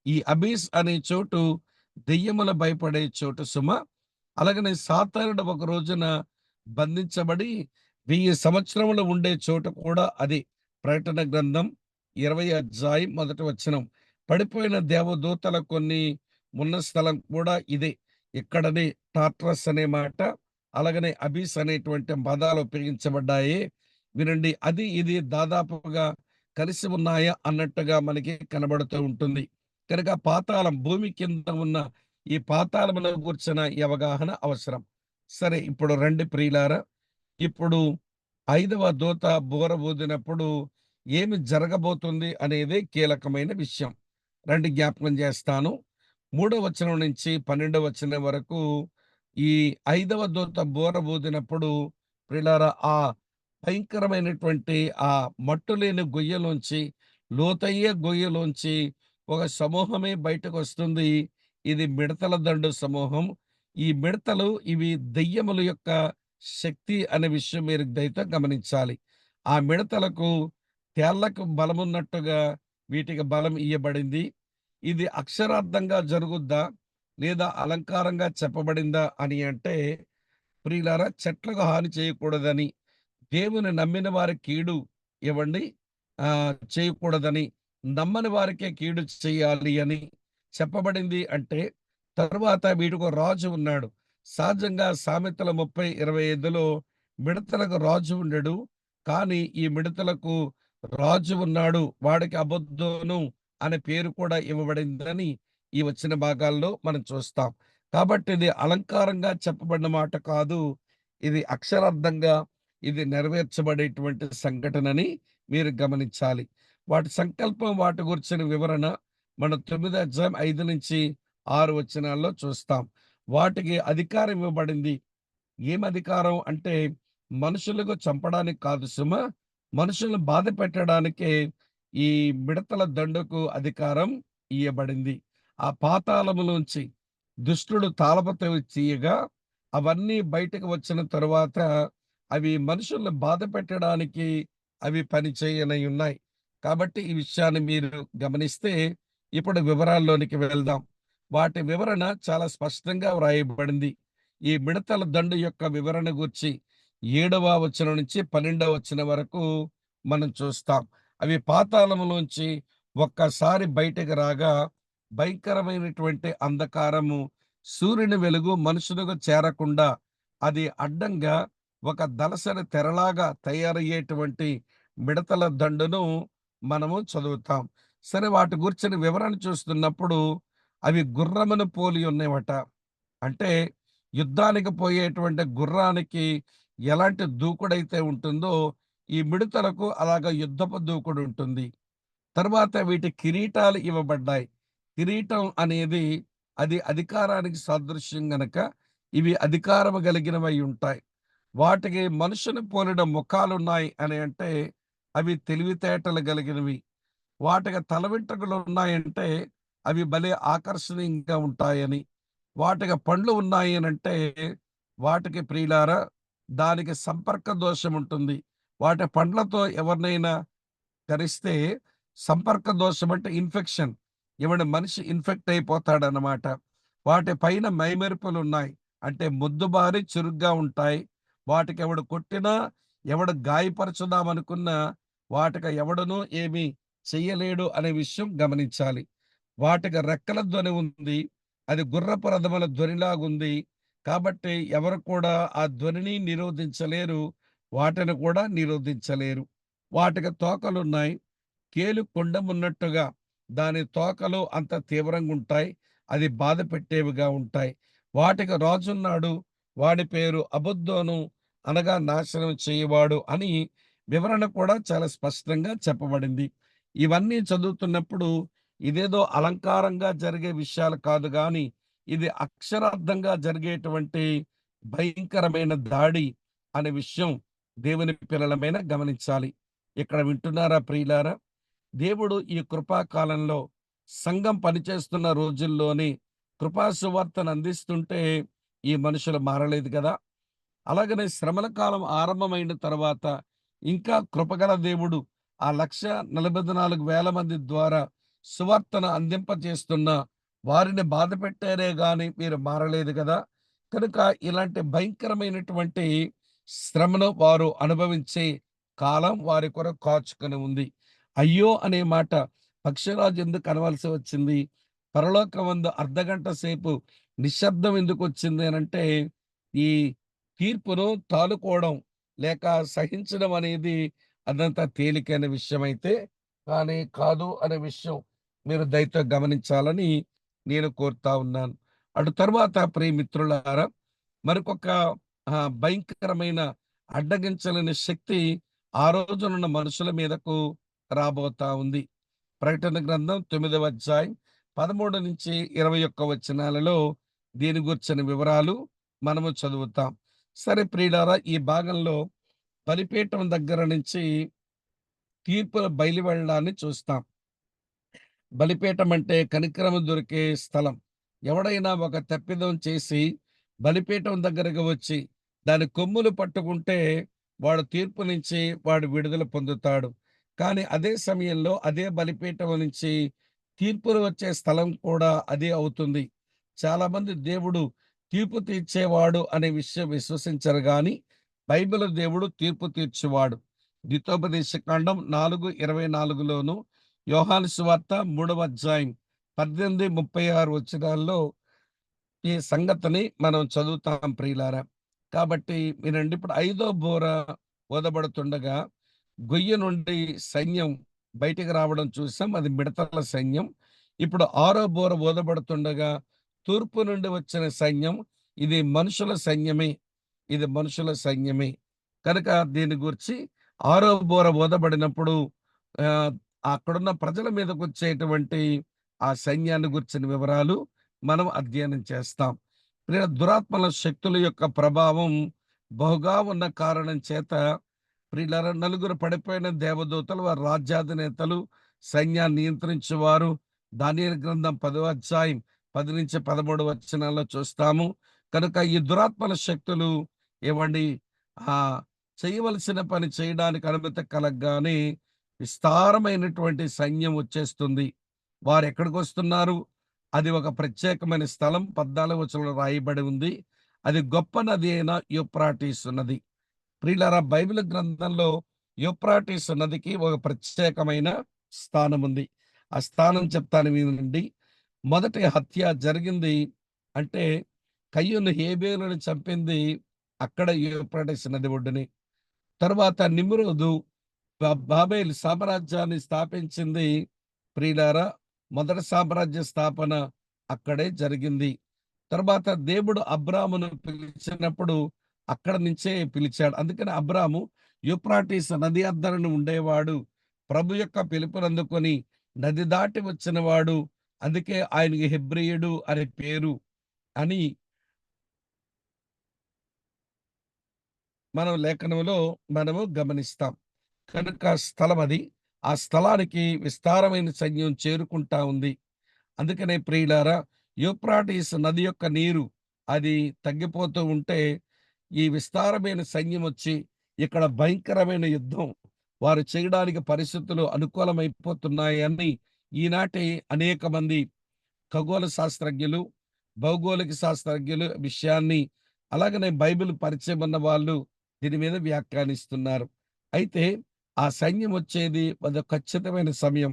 ఈ అబీస్ అనే చోటు దెయ్యములు భయపడే చోటు సుమ. అలాగనే సాతానుడు ఒక రోజున బంధించబడి 1000 సంవత్సరములు ఉండే చోటు కూడా అది. ప్రకటన గ్రంథం 20 అధ్యాయం 1 వచనం. పడిపోయిన దేవదూతల కొన్ని ఉన్న స్థలం కూడా ఇదే. ఇక్కడనే టార్టరస్ అనే మాట, అలాగనే అబీస్ అనేటువంటి పదాలు ఉపయోగించబడ్డాయి. వినండి, అది ఇది దాదాపుగా కలిసి ఉన్నాయా అన్నట్టుగా మనకి కనబడుతూ ఉంటుంది. కనుక పాతాళం, భూమి కింద ఉన్న ఈ పాతాళమును గూర్చిన ఈ అవగాహన అవసరం. సరే, ఇప్పుడు రండి ప్రియులారా. ఇప్పుడు 5వ దూత బూర ఊదినప్పుడు ఏమి జరగబోతుంది అనేది కీలకమైన విషయం. రండి, జ్ఞాపకం చేస్తాను. 3వ వచనం నుంచి 12వ వచనం వరకు ఈ 5వ దూత బూర ఊదినప్పుడు ప్రియులారా, ఆ భయంకరమైనటువంటి ఆ మట్టులేని గొయ్యలోంచి, లోతయ్యే గొయ్యలోంచి ఒక సమూహమే బయటకొస్తుంది. ఇది మిడతల దండు సమూహం. ఈ మిడతలు ఇవి దెయ్యముల యొక్క శక్తి అనే విషయం మీరు దయతో గమనించాలి. ఆ మిడతలకు తేళ్లకు బలమున్నట్టుగా వీటికి బలం ఇయ్యబడింది. ఇది అక్షరార్థంగా జరుగుద్దా? లేదా అలంకారంగా చెప్పబడిందా అని అంటే, ప్రియులారా, చెట్లకు హాని చేయకూడదని, దేవుని నమ్మిన వారి కీడు ఇవ్వండి చేయకూడదని, నమ్మని వారికే కీడు చేయాలి అని చెప్పబడింది. అంటే తరువాత వీడికో రాజు ఉన్నాడు. సహజంగా సామెతల 30:25లో మిడతలకు రాజు ఉండడు. కానీ ఈ మిడతలకు రాజు ఉన్నాడు. వాడికి అబద్దోను అనే పేరు కూడా ఇవ్వబడిందని ఈ వచ్చిన భాగాల్లో మనం చూస్తాం. కాబట్టి ఇది అలంకారంగా చెప్పబడిన మాట కాదు. ఇది అక్షరార్థంగా ఇది నెరవేర్చబడేటువంటి సంఘటనని మీరు గమనించాలి. వాటి సంకల్పం, వాటి గురించిన వివరణ మనం 9వ అధ్యాయం 5-6 వచనాల్లో చూస్తాం. వాటికి అధికారం ఇవ్వబడింది. ఏం అధికారం అంటే, మనుషులకు చంపడానికి కాదు సుమా, మనుషులను బాధ పెట్టడానికే ఈ మిడతల దండుకు అధికారం ఇయ్యబడింది. ఆ పాతాళములోంచి దుష్టుడు తాళపత్ర తీయగా అవన్నీ బయటకు వచ్చిన తరువాత అవి మనుషుల్ని బాధ పెట్టడానికి అవి పని చేయనయున్నాయి. కాబట్టి ఈ విషయాన్ని మీరు గమనిస్తే ఇప్పుడు వివరాల్లోనికి వెళ్దాం. వాటి వివరణ చాలా స్పష్టంగా వ్రాయబడింది. ఈ మిడతల దండు యొక్క వివరణ గూర్చి 7వ వచనం నుంచి 12వ వచనం వరకు మనం చూస్తాం. అవి పాతాళములోంచి ఒక్కసారి బయటకు రాగా భయంకరమైనటువంటి అంధకారము, సూర్యుని వెలుగు మనుషులకు చేరకుండా అది అడ్డంగా ఒక దళసరి తెరలాగా తయారయ్యేటువంటి మిడతల దండును మనము చదువుతాం. సరే, వాటి గురించిన వివరణ చూస్తున్నప్పుడు అవి గుర్రమును పోలి ఉన్నవట. అంటే యుద్ధానికి పోయేటువంటి గుర్రానికి ఎలాంటి దూకుడైతే ఉంటుందో ఈ మిడతలకు అలాగ యుద్ధపు దూకుడు ఉంటుంది. తర్వాత వీటి కిరీటాలు ఇవ్వబడ్డాయి. కిరీటం అనేది అది అధికారానికి సాదృశ్యం గనక ఇవి అధికారము కలిగినవై ఉంటాయి. వాటికి మనుషుని పోలిన ముఖాలున్నాయి అని అంటే అవి తెలివితేటలు కలిగినవి. వాటికి తల వెంట్రుకలు ఉన్నాయంటే అవి భలే ఆకర్షణీయంగా ఉంటాయని. వాటికి పండ్లు ఉన్నాయి అనంటే వాటికి ప్రియులారా, దానికి సంపర్క దోషం ఉంటుంది. వాటి పండ్లతో ఎవరినైనా కరిస్తే సంపర్క దోషం అంటే ఇన్ఫెక్షన్. మనిషి ఇన్ఫెక్ట్ అయిపోతాడనమాట. వాటి పైన మైమెరుపులున్నాయి. అంటే మొద్దుబారి చురుగ్గా ఉంటాయి. వాటికెవడు కొట్టినా, ఎవడు గాయపరచుదామనుకున్నా ఎవడునూ ఏమీ చెయ్యలేడు అనే విషయం గమనించాలి. వాటికి రెక్కల ధ్వని ఉంది. అది గుర్రపు రథముల ధ్వనిలాగుంది. కాబట్టి ఎవరు కూడా ఆ ధ్వనిని నిరోధించలేరు. వాటిని కూడా నిరోధించలేరు. వాటికి తోకలున్నాయి. కేలు కొండెమున్నట్టుగా దాని తోకలు అంత తీవ్రంగుంటాయి. అది బాధ పెట్టేవిగా ఉంటాయి. వాటికి రాజున్నాడు. వాడి పేరు అబద్దోను, అనగా నాశనం చేయువాడు అని వివరణ కూడా చాలా స్పష్టంగా చెప్పబడింది. ఇవన్నీ చదువుతున్నప్పుడు ఇదేదో అలంకారంగా జరిగే విషయాలు కాదు గాని, ఇది అక్షరార్థంగా జరిగేటువంటి భయంకరమైన దాడి అనే విషయం దేవుని పిల్లలమైన గమనించాలి. ఇక్కడ వింటున్నారా ప్రియులారా? దేవుడు ఈ కృపా కాలంలో సంఘం పనిచేస్తున్న రోజుల్లోని కృపా సువార్తను అందిస్తుంటే ఈ మనుషులు మారలేదు గదా! అలాగనే శ్రమల కాలం ఆరంభమైన తర్వాత ఇంకా కృపగల దేవుడు ఆ 1,44,000 మంది ద్వారా సువార్తను అందింపచేస్తున్న వారిని బాధపెట్టారే గాని మీరు మారలేదు గదా! కనుక ఇలాంటి భయంకరమైనటువంటి శ్రమను వారు అనుభవించే కాలం వారి కొరకు కాచుకొని ఉంది. అయ్యో! అనే మాట పక్షిరాజు ఎందుకు అనవలసి వచ్చింది? పరలోకమందు అర్ధగంట సేపు నిశ్శబ్దం ఎందుకొచ్చింది అనంటే, ఈ తీర్పును తాలుకోవడం లేక సహించడం అనేది అదంత తేలికైన విషయమైతే కానీ కాదు అనే విషయం మీరు దయతో గమనించాలని నేను కోరుతా ఉన్నాను. అటు తరువాత ప్రియమిత్రులారా మరొక భయంకరమైన అడ్డగించలేని శక్తి ఆ రోజునున్న మనుషుల మీదకు రాబోతా ఉంది. ప్రకటన గ్రంథం 9వ అధ్యాయం 13-21 వచనాలలో దీని గూర్చిన వివరాలు మనము చదువుతాం. సరే ప్రియులారా, ఈ భాగంలో బలిపీఠం దగ్గర నుంచి తీర్పుల బయలు వెళ్ళడాన్ని చూస్తాం. బలిపీఠం అంటే కనికరం దొరికే స్థలం. ఎవడైనా ఒక తప్పిదం చేసి బలిపీఠం దగ్గరకు వచ్చి దాని కొమ్ములు పట్టుకుంటే వాడు తీర్పు నుంచి వాడు విడుదల పొందుతాడు. కానీ అదే సమయంలో అదే బలిపీఠం నుంచి తీర్పులు వచ్చే స్థలం కూడా అదే అవుతుంది. చాలామంది దేవుడు తీర్పు తీర్చేవాడు అనే విషయం విశ్వసించరు గాని బైబిల్ దేవుడు తీర్పు తీర్చువాడు. ద్వితోపదేశ కాండం 4:24లోను, యోహాను సువార్త 3వ అధ్యాయం 18, 36 వచనాల్లో ఈ సంగతిని మనం చదువుతాం ప్రియులారా. కాబట్టి వినండి. ఇప్పుడు ఐదో బూర ఊదబడుతుండగా గొయ్యి నుండి సైన్యం బయటికి రావడం చూసాం. అది మిడతల సైన్యం. ఇప్పుడు ఆరో బూర ఊదబడుతుండగా తూర్పు నుండి వచ్చిన సైన్యం. ఇది మనుషుల సైన్యమే. ఇది మనుషుల సైన్యమే. కనుక దీని గూర్చి ఆరో బూర ఊదబడినప్పుడు ఆహ్, అక్కడున్న ప్రజల మీదకొచ్చేటువంటి ఆ సైన్యాన్ని గూర్చిన వివరాలు మనం అధ్యయనం చేస్తాం. దురాత్మల శక్తుల యొక్క ప్రభావం బహుగా ఉన్న కారణం చేత ప్రియులారా, నలుగురు పడిపోయిన దేవదూతలు వారి రాజ్యాధినేతలు సైన్యాన్ని నియంత్రించేవారు. దానియేలు గ్రంథం 10వ అధ్యాయం 10-13 వచనాల్లో చూస్తాము. కనుక ఈ దురాత్మల శక్తులు ఏవండి ఆ చేయవలసిన పని చేయడానికి అనుమతి కలగగానే విస్తారమైనటువంటి సైన్యం వచ్చేస్తుంది. వారెక్కడికొస్తున్నారు? అది ఒక ప్రత్యేకమైన స్థలం. 14వ వచనంలో రాయబడి ఉంది. అది గొప్ప నది అయిన యూఫ్రాటీసు నది. ప్రియులారా, బైబిల్ గ్రంథంలో యూఫ్రాటీసు నదికి ఒక ప్రత్యేకమైన స్థానం ఉంది. ఆ స్థానం చెప్తాను వినండి. మొదటి హత్య జరిగింది అంటే కయ్యూను హేబేలుని చంపింది అక్కడ యూఫ్రాటీసు నది ఒడ్డునే. తరువాత నిమ్రోదు బాబేలు సామ్రాజ్యాన్ని స్థాపించింది. ప్రియులారా, మొదటి సామ్రాజ్య స్థాపన అక్కడే జరిగింది. తర్వాత దేవుడు అబ్రామును పిలిచినప్పుడు అక్కడ నుంచే పిలిచాడు. అందుకని అబ్రాము యూఫ్రాటీస్ నది అద్దరన ఉండేవాడు. ప్రభు యొక్క పిలుపునందుకొని నది దాటి వచ్చినవాడు. అందుకే ఆయనకి హెబ్రీయుడు అనే పేరు అని మనం లేఖనంలో మనము గమనిస్తాం. కనుక స్థలం అది. ఆ స్థలానికి విస్తారమైన సైన్యం చేరుకుంటా ఉంది. అందుకనే ప్రియులారా, యూఫ్రాటీస్ నది యొక్క నీరు అది తగ్గిపోతూ ఉంటే ఈ విస్తారమైన సైన్యం వచ్చి ఇక్కడ భయంకరమైన యుద్ధం వారు చేయడానికి పరిస్థితులు అనుకూలమైపోతున్నాయని ఈనాటి అనేక మంది ఖగోళ శాస్త్రజ్ఞులు, భౌగోళిక శాస్త్రజ్ఞులు విషయాన్ని అలాగనే బైబిల్ పరిచయం ఉన్న వాళ్ళు దీని మీద వ్యాఖ్యానిస్తున్నారు. అయితే ఆ సైన్యం వచ్చేది ఒక ఖచ్చితమైన సమయం.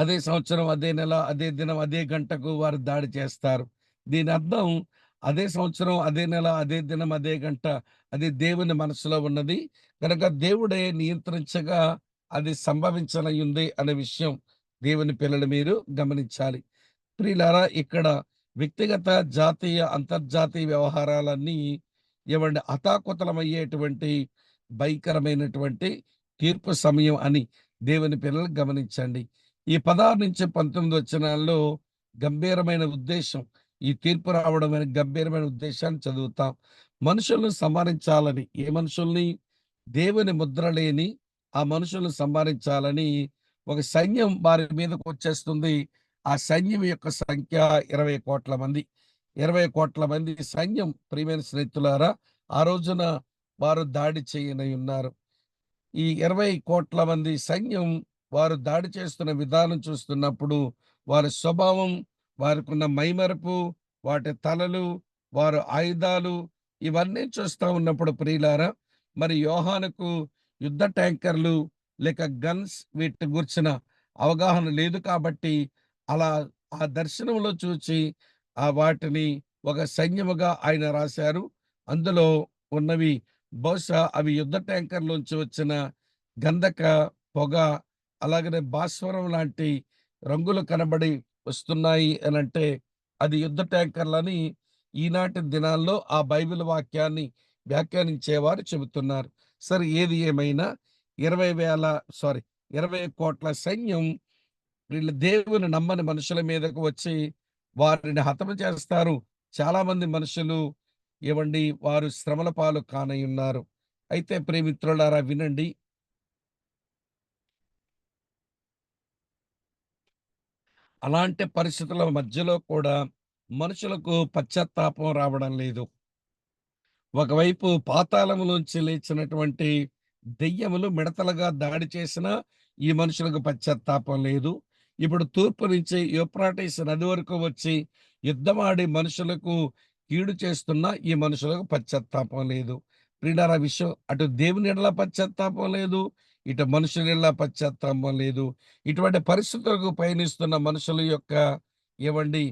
అదే సంవత్సరం, అదే నెల, అదే దినం, అదే గంటకు వారు దాడి చేస్తారు. దీని అర్థం అదే సంవత్సరం, అదే నెల, అదే దినం, అదే గంట అది దేవుని మనసులో ఉన్నది. కనుక దేవుడే నియంత్రించగా అది సంభవించనయ్యుంది అనే విషయం దేవుని పిల్లలు మీరు గమనించాలి. ప్రియులారా ఇక్కడ వ్యక్తిగత, జాతీయ, అంతర్జాతీయ వ్యవహారాలన్నీ ఏవండీ అతాకుతలమయ్యేటువంటి భయంకరమైనటువంటి తీర్పు సమయం అని దేవుని పిల్లలు గమనించండి. ఈ 16-19 వచనాల్లో గంభీరమైన ఉద్దేశ్యం, ఈ తీర్పు రావడం అనే గంభీరమైన ఉద్దేశాన్ని చదువుతాం. మనుషులను సంహరించాలని, ఏ మనుషుల్ని? దేవుని ముద్ర లేని ఆ మనుషులను సంహరించాలని ఒక సైన్యం వారి మీదకొచ్చేస్తుంది. ఆ సైన్యం యొక్క సంఖ్య 20,00,00,000 మంది. 20,00,00,000 మంది సైన్యం ప్రియమైన స్నేహితులారా, ఆ రోజున వారు దాడి చేయనయున్నారు. ఈ 20,00,00,000 మంది సైన్యం వారు దాడి చేస్తున్న విధానం చూస్తున్నప్పుడు, వారి స్వభావం, వారికున్న మైమరుపు, వాటి తలలు, వారు ఆయుధాలు ఇవన్నీ చూస్తా ఉన్నప్పుడు ప్రియులారా, మరి యోహానుకు యుద్ధ ట్యాంకర్లు లేక గన్స్ వీటి గూర్చిన అవగాహన లేదు కాబట్టి, అలా ఆ దర్శనంలో చూచి వాటిని ఒక సైన్యముగా ఆయన రాశారు. అందులో ఉన్నవి బహుశా అవి యుద్ధ ట్యాంకర్‌లోంచి వచ్చిన గంధక, పొగ, అలాగనే భాస్వరం లాంటి రంగులు కనబడి వస్తున్నాయి అనంటే, అది యుద్ధ ట్యాంకర్‌లని ఈనాటి దినాల్లో ఆ బైబిల్ వాక్యాన్ని వ్యాఖ్యానించేవారు చెబుతున్నారు. సరే ఏది ఏమైనా 20,00,000 సైన్యం వీళ్ళు దేవుని నమ్మని మనుషుల మీదకు వచ్చి వారిని హతము చేస్తారు. చాలామంది మనుషులు వారు శ్రమల పాలు కానయ్యున్నారు. అయితే ప్రియమిత్రులారా వినండి. అలాంటి పరిస్థితుల మధ్యలో కూడా మనుషులకు పశ్చాత్తాపం రావడం లేదు. ఒకవైపు పాతాళంలోంచి లేచినటువంటి దెయ్యములు మిడతలుగా దాడి చేసినా ఈ మనుషులకు పశ్చాత్తాపం లేదు. ఇప్పుడు తూర్పు నుంచి యూఫ్రటీస్ నది వరకు వచ్చి యుద్ధమాడి మనుషులకు కీడు చేస్తున్న ఈ మనుషులకు పశ్చాత్తాపం లేదు. ప్రియులారా విషయం అటు దేవుని యెడల పశ్చాత్తాపం లేదు. ఇటు మనుషుల యెడల పశ్చాత్తాపం లేదు. ఇటువంటి పరిస్థితులకు పయనిస్తున్న మనుషుల యొక్క ఏవండి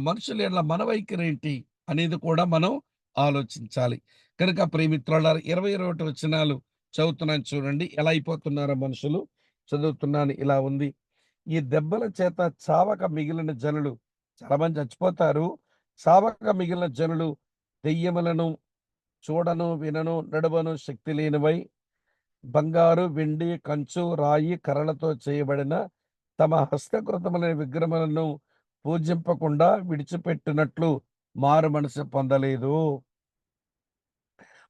మనుషుల యెడల మన వైఖరేంటి అనేది కూడా మనం ఆలోచించాలి. కనుక ప్రియమిత్రులారా 20, 21 వచనాలు చదువుతున్నాను చూడండి. ఎలా అయిపోతున్నారో మనుషులు. చదువుతున్నాను ఇలా ఉంది. ఈ దెబ్బల చేత చావక మిగిలిన జనులు చాలా మంది చచ్చిపోతారు. చావక మిగిలిన జనులు దెయ్యములను చూడను, వినను, నడవను శక్తి లేనివై బంగారు, వెండి, కంచు, రాయి, కర్రలతో చేయబడిన తమ హస్తకృతములైన విగ్రహములను పూజింపకుండా విడిచిపెట్టినట్లు మారు మనసు పొందలేదు.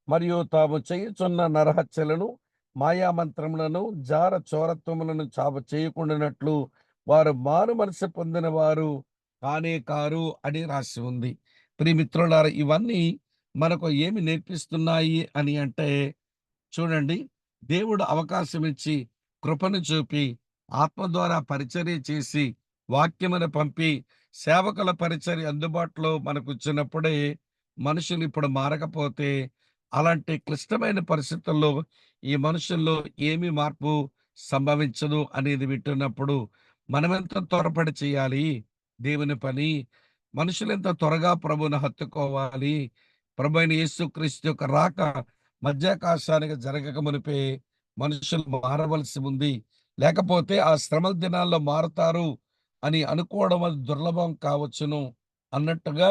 మరియు తాము చేయుచున్న నరహత్యలను, మాయామంత్రములను, జార చోరత్వములను చేయకుండానట్లు వారు మారు మనసు పొందిన వారు కానే కారు అని రాసి ఉంది. ప్రియమిత్రులారా ఇవన్నీ మనకు ఏమి నేర్పిస్తున్నాయి అని అంటే చూడండి, దేవుడు అవకాశం ఇచ్చి, కృపను చూపి, ఆత్మ ద్వారా పరిచర్య చేసి, వాక్యమును పంపి, సేవకుల పరిచర్య అందుబాటులో మనకుచ్చినప్పుడే మనుషులు ఇప్పుడు మారకపోతే, అలాంటి క్లిష్టమైన పరిస్థితుల్లో ఈ మనుషుల్లో ఏమి మార్పు సంభవించదు అనేది వింటున్నప్పుడు, మనమెంత త్వరపడి చేయాలి దేవుని పని? మనుషులెంత త్వరగా ప్రభువును హత్తుకోవాలి? ప్రభైన యేసుక్రీస్తు యొక్క రాక మధ్యాకాశానికి జరగక మునిపే మనుషులు మారవలసి ఉంది. లేకపోతే ఆ శ్రమల దినాల్లో మారతారు అని అనుకోవడం అది దుర్లభం కావచ్చును అన్నట్టుగా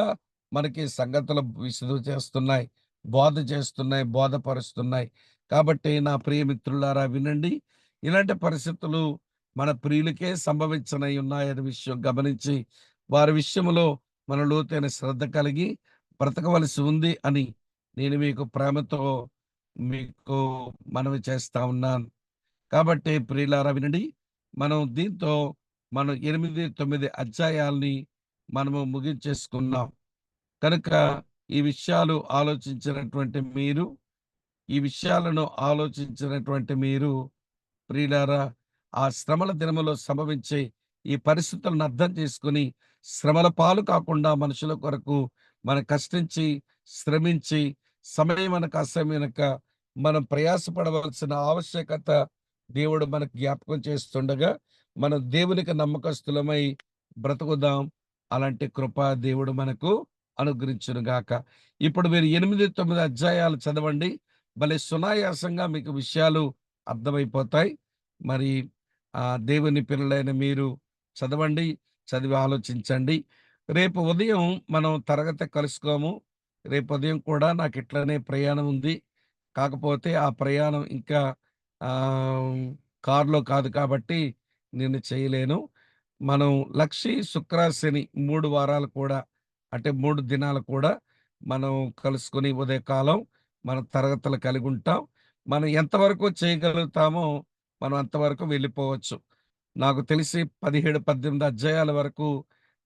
మనకి సంగతులు విసుగు చేస్తున్నాయి. బోధ చేస్తున్నాయి, బోధపరుస్తున్నాయి. కాబట్టి నా ప్రియ మిత్రులారా వినండి. ఇలాంటి పరిస్థితులు మన ప్రియులకే సంభవించనై ఉన్నాయనే విషయం గమనించి, వారి విషయంలో మన లోతైన శ్రద్ధ కలిగి బ్రతకవలసి ఉంది అని నేను మీకు ప్రేమతో మీకు మనవి చేస్తా ఉన్నాను. కాబట్టి ప్రియులారా వినండి. మనం దీంతో మనం 8, 9 అధ్యాయాల్ని మనము ముగించేసుకున్నాం. కనుక ఈ విషయాలు ఆలోచించినటువంటి మీరు, ఈ విషయాలను ఆలోచించినటువంటి మీరు ప్రియులారా ఆ శ్రమల దినములో సంభవించే ఈ పరిస్థితులను అర్థం చేసుకొని, శ్రమల పాలు కాకుండా మనుషుల కొరకు మనం కష్టించి, శ్రమించి, సమయమనక, అసమయమనక మనం ప్రయాసపడవలసిన ఆవశ్యకత దేవుడు మనకు జ్ఞాపకం చేస్తుండగా, మనం దేవునికి నమ్మకస్తులమై బ్రతుకుదాం. అలాంటి కృప దేవుడు మనకు అనుగ్రహించునుగాక. ఇప్పుడు మీరు 8, 9 అధ్యాయాలు చదవండి. భలే సునాయాసంగా మీకు విషయాలు అర్థమైపోతాయి. మరి దేవుని పిల్లలైన మీరు చదవండి. చదివి ఆలోచించండి. రేపు ఉదయం మనం తరగతి కలుసుకోము. రేపు ఉదయం కూడా నాకిట్లనే ప్రయాణం ఉంది. కాకపోతే ఆ ప్రయాణం ఇంకా ఆహ్, కారులో కాదు కాబట్టి నేను చేయలేను. మనం లక్షి, శుక్ర, శని 3 వారాలు కూడా అంటే 3 దినాలు కూడా మనం కలుసుకొని ఉదయకాలం మనం తరగతులు కలిగుంటాం. మనం ఎంతవరకు చేయగలుగుతామో మనం అంతవరకు వెళ్ళిపోవచ్చు. నాకు తెలిసి 17, 18 అధ్యాయాల వరకు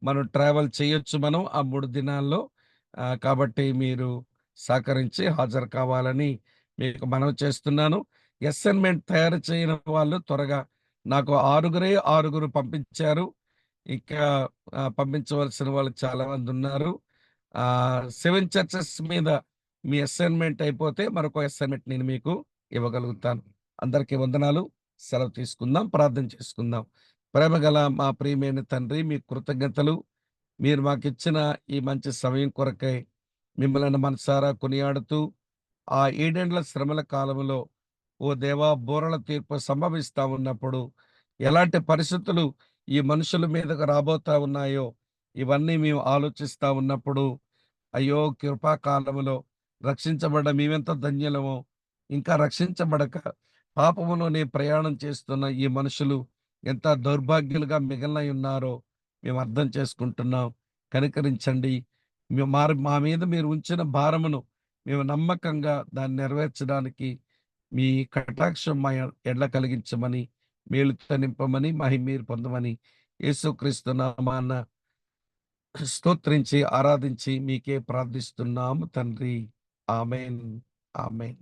మనం ట్రావెల్ చేయొచ్చు మనం ఆ 3 దినాల్లో. కాబట్టి మీరు సహకరించి హాజరు కావాలని మీకు మనవి చేస్తున్నాను. అసైన్‌మెంట్ తయారు చేయని వాళ్ళు త్వరగా నాకు ఆరుగురు పంపించారు. ఇంకా పంపించవలసిన వాళ్ళు చాలా మందున్నారు. 7 చర్చెస్ మీద మీ అసైన్‌మెంట్ అయిపోతే మరొక అసైన్‌మెంట్ నేను మీకు ఇవ్వగలుగుతాను. అందరికీ వందనాలు. సెలవు తీసుకుందాం. ప్రార్థన చేసుకుందాం. ప్రేమగల మా ప్రియమైన తండ్రి మీకు కృతజ్ఞతలు. మీరు మాకిచ్చిన ఈ మంచి సమయం కొరకై మిమ్మల్ని మనసారా కొనియాడుతూ, ఆ 7 శ్రమల కాలంలో ఓ దేవా! బూరల తీర్పు సంభవిస్తా ఉన్నప్పుడు, ఎలాంటి పరిస్థితులు ఈ మనుషుల మీదకు రాబోతా ఉన్నాయో, ఇవన్నీ మేము ఆలోచిస్తా ఉన్నప్పుడు, అయ్యో! కృపాకాలములో రక్షించబడ్డ మేమెంత ధన్యులమో, ఇంకా రక్షించబడక పాపములోనే ప్రయాణం చేస్తున్న ఈ మనుషులు ఎంత దౌర్భాగ్యులుగా మిగిలనై ఉన్నారో మేము అర్థం చేసుకుంటున్నాం. కనికరించండి. మా మీద మీరు ఉంచిన భారమును మేము నమ్మకంగా దాన్ని నెరవేర్చడానికి మీ కటాక్షం మా ఎడల కలిగించమని, మేలుతో నింపమని, మహిమ మీరు పొందమని యేసుక్రీస్తు నామాన స్తోత్రించి, ఆరాధించి మీకే ప్రార్థిస్తున్నాము తండ్రి. ఆమేన్. ఆమేన్.